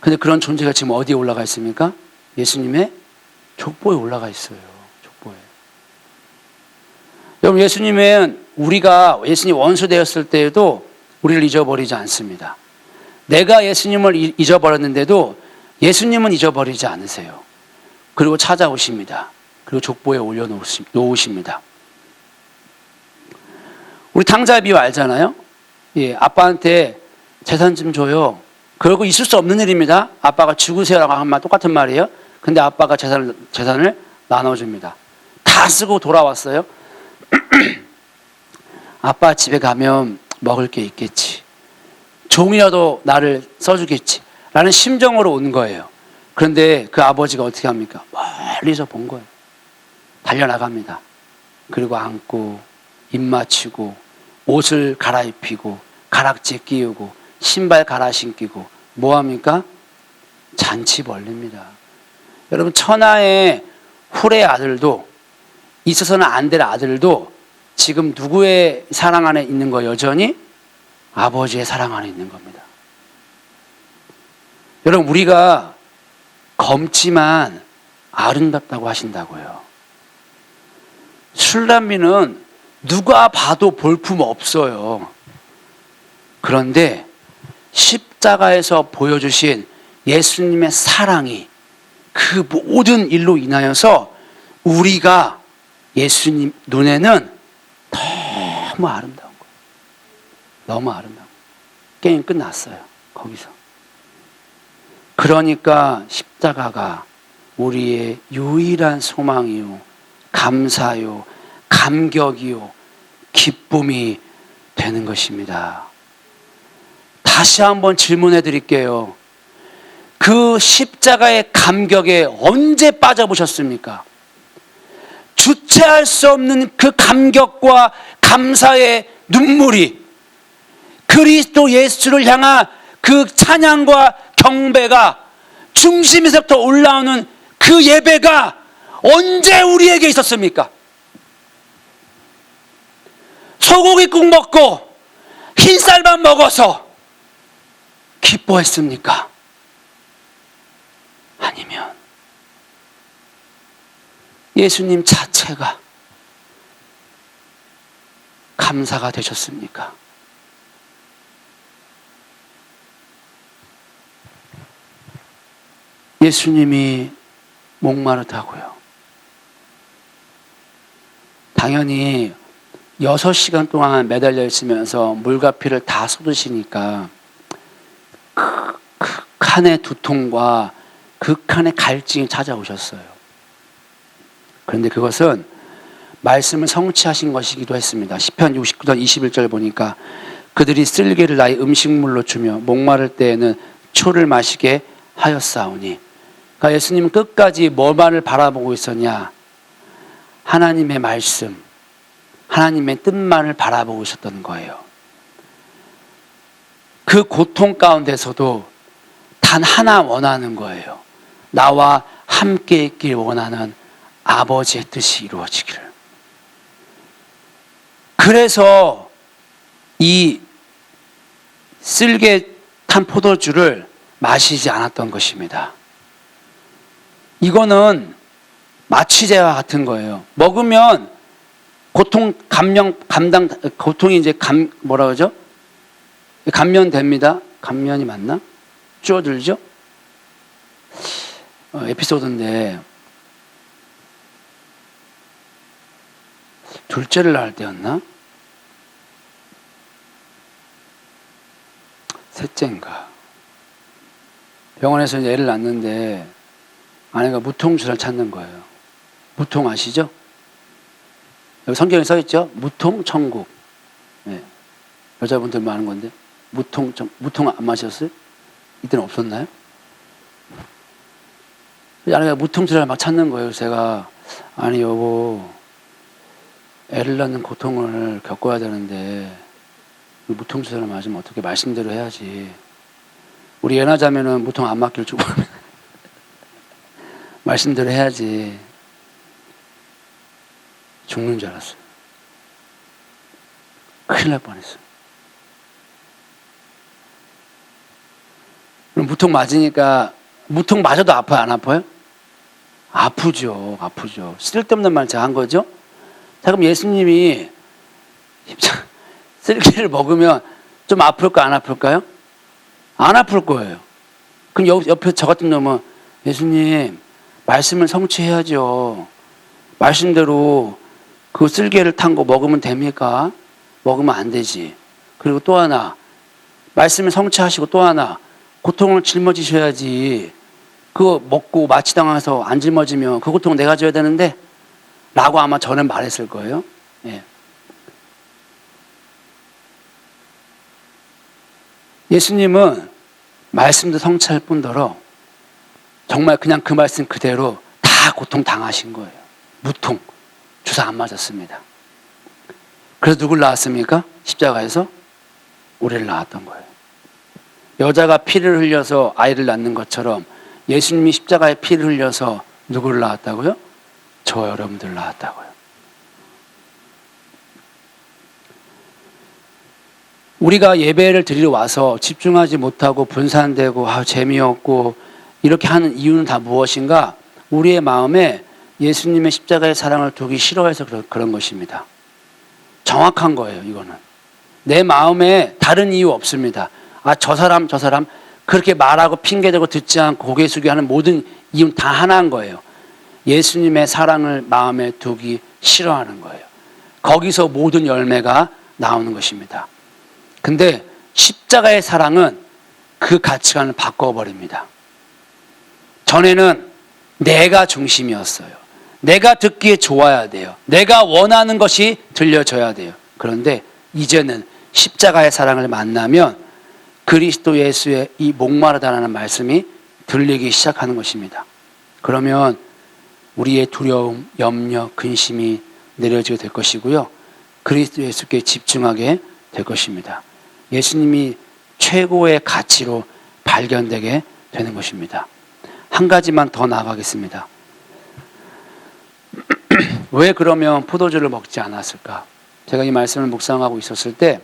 근데 그런 존재가 지금 어디에 올라가 있습니까? 예수님의 족보에 올라가 있어요. 족보에. 여러분 예수님은 우리가 예수님 원수 되었을 때에도 우리를 잊어버리지 않습니다. 내가 예수님을 잊어버렸는데도 예수님은 잊어버리지 않으세요. 그리고 찾아오십니다. 그리고 족보에 올려놓으십니다. 우리 탕자 비유 알잖아요. 예, 아빠한테 재산 좀 줘요. 그러고 있을 수 없는 일입니다. 아빠가 죽으세요라고 하는 말 똑같은 말이에요. 근데 아빠가 재산을 나눠줍니다. 다 쓰고 돌아왔어요. 아빠 집에 가면 먹을 게 있겠지. 종이라도 나를 써주겠지. 라는 심정으로 온 거예요. 그런데 그 아버지가 어떻게 합니까? 멀리서 본 거예요. 달려나갑니다. 그리고 안고 입 맞추고 옷을 갈아입히고 가락지 끼우고 신발 갈아 신기고 뭐합니까? 잔치 벌립니다. 여러분 천하의 훌의 아들도 있어서는 안 될 아들도 지금 누구의 사랑 안에 있는 거 여전히 아버지의 사랑 안에 있는 겁니다. 여러분 우리가 검지만 아름답다고 하신다고요. 술람미는 누가 봐도 볼품 없어요. 그런데 십자가에서 보여주신 예수님의 사랑이 그 모든 일로 인하여서 우리가 예수님 눈에는 너무 아름다운 거예요. 너무 아름다운 거예요. 게임 끝났어요. 거기서. 그러니까 십자가가 우리의 유일한 소망이요, 감사요, 감격이요, 기쁨이 되는 것입니다. 다시 한번 질문해 드릴게요. 그 십자가의 감격에 언제 빠져보셨습니까? 주체할 수 없는 그 감격과 감사의 눈물이 그리스도 예수를 향한 그 찬양과 경배가 중심에서부터 올라오는 그 예배가 언제 우리에게 있었습니까? 소고기국 먹고 흰쌀밥 먹어서 기뻐했습니까? 아니면 예수님 자체가 감사가 되셨습니까? 예수님이 목마르다고요. 당연히 6시간 동안 매달려 있으면서 물과 피를 다 쏟으시니까 극한의 두통과 극한의 갈증이 찾아오셨어요. 그런데 그것은 말씀을 성취하신 것이기도 했습니다. 시편 69편 21절 보니까 그들이 쓸개를 나의 음식물로 주며 목마를 때에는 초를 마시게 하였사오니. 그러니까 예수님은 끝까지 뭐만을 바라보고 있었냐? 하나님의 말씀, 하나님의 뜻만을 바라보고 있었던 거예요. 그 고통 가운데서도 단 하나 원하는 거예요. 나와 함께 있길 원하는 아버지의 뜻이 이루어지기를. 그래서 이 쓸개 탄 포도주를 마시지 않았던 것입니다. 이거는 마취제와 같은 거예요. 먹으면 고통이 이제 뭐라 그러죠? 감면됩니다. 감면이 맞나? 줄어들죠? 에피소드인데, 둘째를 낳을 때였나? 셋째인가? 병원에서 애를 낳는데 아내가 무통주사를 찾는 거예요. 무통 아시죠? 여기 성경에 써 있죠? 무통 천국. 네. 여자분들만 하는 건데 무통 안 마셨어요? 이때는 없었나요? 아내가 무통주사를 막 찾는 거예요. 그래서 제가 아니 여보 애를 낳는 고통을 겪어야 되는데 무통주사를 맞으면 어떻게 말씀대로 해야지. 우리 애 낳자면은 무통 안 맡길 줄 모르면 말씀대로 해야지. 죽는 줄 알았어요. 큰일 날 뻔했어요. 그럼 무통 맞으니까 무통 맞아도 아파요? 안 아파요? 아프죠. 아프죠. 쓸데없는 말 제가 한 거죠? 자, 그럼 예수님이 쓸개를 먹으면 좀 아플까 안 아플까요? 안 아플 거예요. 그럼 옆에 저 같은 놈은 예수님 말씀을 성취해야죠. 말씀대로 그 쓸개를 탄 거 먹으면 됩니까? 먹으면 안 되지. 그리고 또 하나 말씀을 성취하시고 또 하나 고통을 짊어지셔야지. 그거 먹고 마취당해서 안 짊어지면 그 고통을 내가 져야 되는데 라고 아마 저는 말했을 거예요. 예. 예수님은 말씀도 성취할 뿐더러 정말 그냥 그 말씀 그대로 다 고통 당하신 거예요. 무통, 주사 안 맞았습니다. 그래서 누굴 낳았습니까? 십자가에서 우리를 낳았던 거예요. 여자가 피를 흘려서 아이를 낳는 것처럼 예수님이 십자가에 피를 흘려서 누구를 낳았다고요? 저 여러분들 낳았다고요. 우리가 예배를 드리러 와서 집중하지 못하고 분산되고 재미없고 이렇게 하는 이유는 다 무엇인가? 우리의 마음에 예수님의 십자가의 사랑을 두기 싫어해서 그런 것입니다. 정확한 거예요, 이거는. 내 마음에 다른 이유 없습니다. 저 사람 그렇게 말하고 핑계대고 듣지 않고 고개 숙여 하는 모든 이유는 다 하나인 거예요. 예수님의 사랑을 마음에 두기 싫어하는 거예요. 거기서 모든 열매가 나오는 것입니다. 근데 십자가의 사랑은 그 가치관을 바꿔버립니다. 전에는 내가 중심이었어요. 내가 듣기에 좋아야 돼요. 내가 원하는 것이 들려져야 돼요. 그런데 이제는 십자가의 사랑을 만나면 그리스도 예수의 이 목마르다라는 말씀이 들리기 시작하는 것입니다. 그러면 우리의 두려움, 염려, 근심이 내려지게 될 것이고요. 그리스도 예수께 집중하게 될 것입니다. 예수님이 최고의 가치로 발견되게 되는 것입니다. 한 가지만 더 나아가겠습니다. 왜 그러면 포도주를 먹지 않았을까? 제가 이 말씀을 묵상하고 있었을 때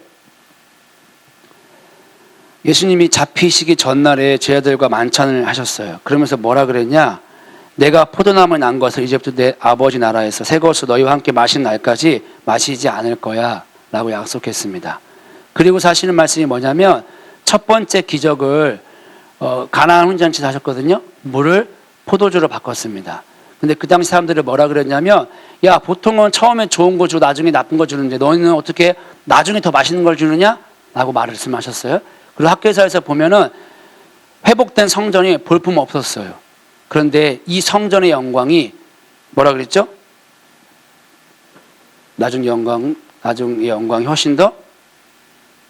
예수님이 잡히시기 전날에 제자들과 만찬을 하셨어요. 그러면서 뭐라 그랬냐? 내가 포도나무를 난 것을 이제부터 내 아버지 나라에서 새 것을 너희와 함께 마신 날까지 마시지 않을 거야 라고 약속했습니다. 그리고 사실은 말씀이 뭐냐면 첫 번째 기적을 가나안 혼잔치에서 하셨거든요. 물을 포도주로 바꿨습니다. 근데 그 당시 사람들이 뭐라 그랬냐면, 야, 보통은 처음에 좋은 거 주고 나중에 나쁜 거 주는데 너희는 어떻게 나중에 더 맛있는 걸 주느냐? 라고 말씀하셨어요. 그리고 학교에서 보면은 회복된 성전이 볼품 없었어요. 그런데 이 성전의 영광이 뭐라 그랬죠? 나중의 영광이 훨씬 더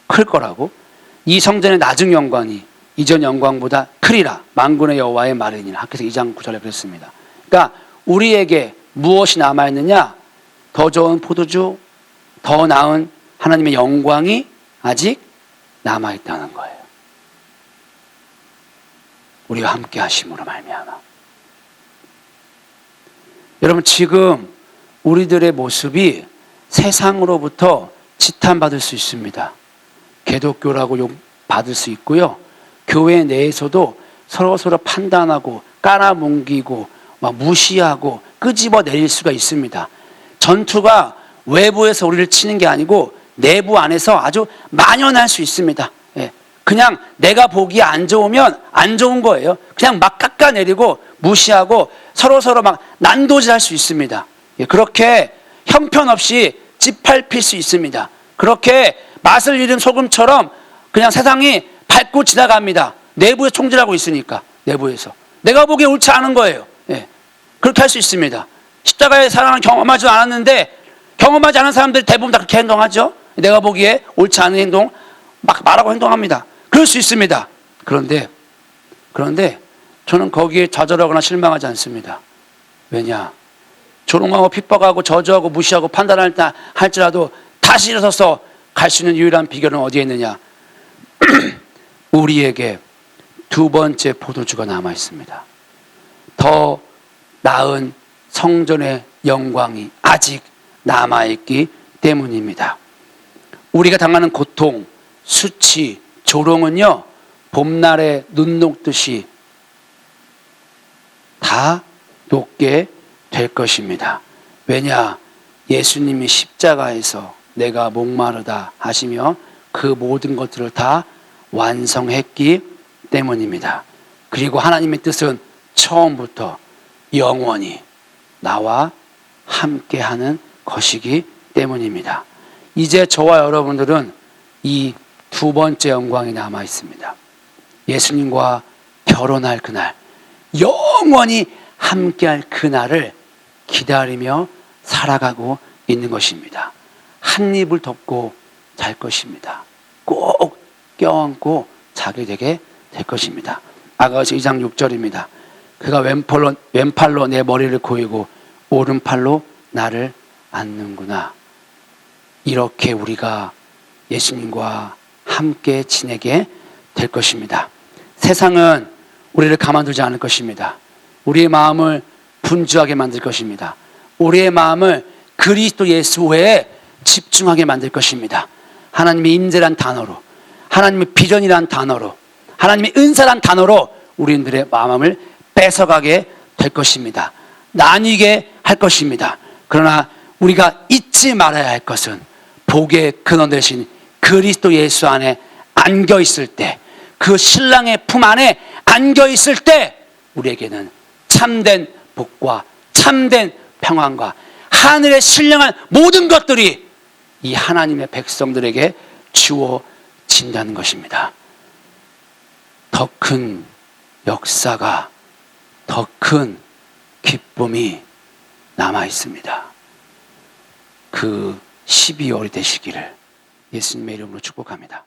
클 거라고. 이 성전의 나중 영광이 이전 영광보다 크리라. 만군의 여호와의 말이니라. 학교에서 2장 9절에 그랬습니다. 그러니까 우리에게 무엇이 남아있느냐? 더 좋은 포도주, 더 나은 하나님의 영광이 아직 남아있다는 거예요. 우리와 함께 하심으로 말미암아. 여러분, 지금 우리들의 모습이 세상으로부터 지탄받을 수 있습니다. 개독교라고 욕 받을 수 있고요. 교회 내에서도 서로 판단하고 깔아뭉기고 막 무시하고 끄집어 내릴 수가 있습니다. 전투가 외부에서 우리를 치는 게 아니고 내부 안에서 아주 만연할 수 있습니다. 예. 그냥 내가 보기에 안 좋으면 안 좋은 거예요. 그냥 막 깎아내리고 무시하고 서로 막 난도질할 수 있습니다. 예. 그렇게 형편없이 짓밟힐 수 있습니다. 그렇게 맛을 잃은 소금처럼 그냥 세상이 밟고 지나갑니다. 내부에서 총질하고 있으니까. 내부에서 내가 보기에 옳지 않은 거예요. 예. 그렇게 할 수 있습니다. 십자가의 사랑을 경험하지 않았는데 경험하지 않은 사람들이 대부분 다 그렇게 행동하죠. 내가 보기에 옳지 않은 행동 막 말하고 행동합니다. 그럴 수 있습니다. 그런데 저는 거기에 좌절하거나 실망하지 않습니다. 왜냐? 조롱하고 핍박하고 저주하고 무시하고 할지라도 다시 일어서서 갈 수 있는 유일한 비결은 어디에 있느냐? 우리에게 두 번째 포도주가 남아 있습니다. 더 나은 성전의 영광이 아직 남아있기 때문입니다. 우리가 당하는 고통, 수치, 조롱은요, 봄날에 눈 녹듯이 다 녹게 될 것입니다. 왜냐? 예수님이 십자가에서 내가 목마르다 하시며 그 모든 것들을 다 완성했기 때문입니다. 그리고 하나님의 뜻은 처음부터 영원히 나와 함께하는 것이기 때문입니다. 이제 저와 여러분들은 이 두 번째 영광이 남아 있습니다. 예수님과 결혼할 그날, 영원히 함께할 그날을 기다리며 살아가고 있는 것입니다. 한 입을 덮고 잘 것입니다. 꼭 껴안고 자게 되게 될 것입니다. 아가서 2장 6절입니다. 그가 왼팔로 내 머리를 고이고 오른팔로 나를 안는구나. 이렇게 우리가 예수님과 함께 지내게 될 것입니다. 세상은 우리를 가만두지 않을 것입니다. 우리의 마음을 분주하게 만들 것입니다. 우리의 마음을 그리스도 예수 외에 집중하게 만들 것입니다. 하나님의 임재란 단어로, 하나님의 비전이란 단어로, 하나님의 은사란 단어로 우리들의 마음을 뺏어가게 될 것입니다. 나뉘게 할 것입니다. 그러나 우리가 잊지 말아야 할 것은 복의 근원 되신 그리스도 예수 안에 안겨 있을 때, 그 신랑의 품 안에 안겨 있을 때 우리에게는 참된 복과 참된 평안과 하늘의 신령한 모든 것들이 이 하나님의 백성들에게 주어진다는 것입니다. 더 큰 역사가, 더 큰 기쁨이 남아 있습니다. 그 12월이 되시기를 예수님의 이름으로 축복합니다.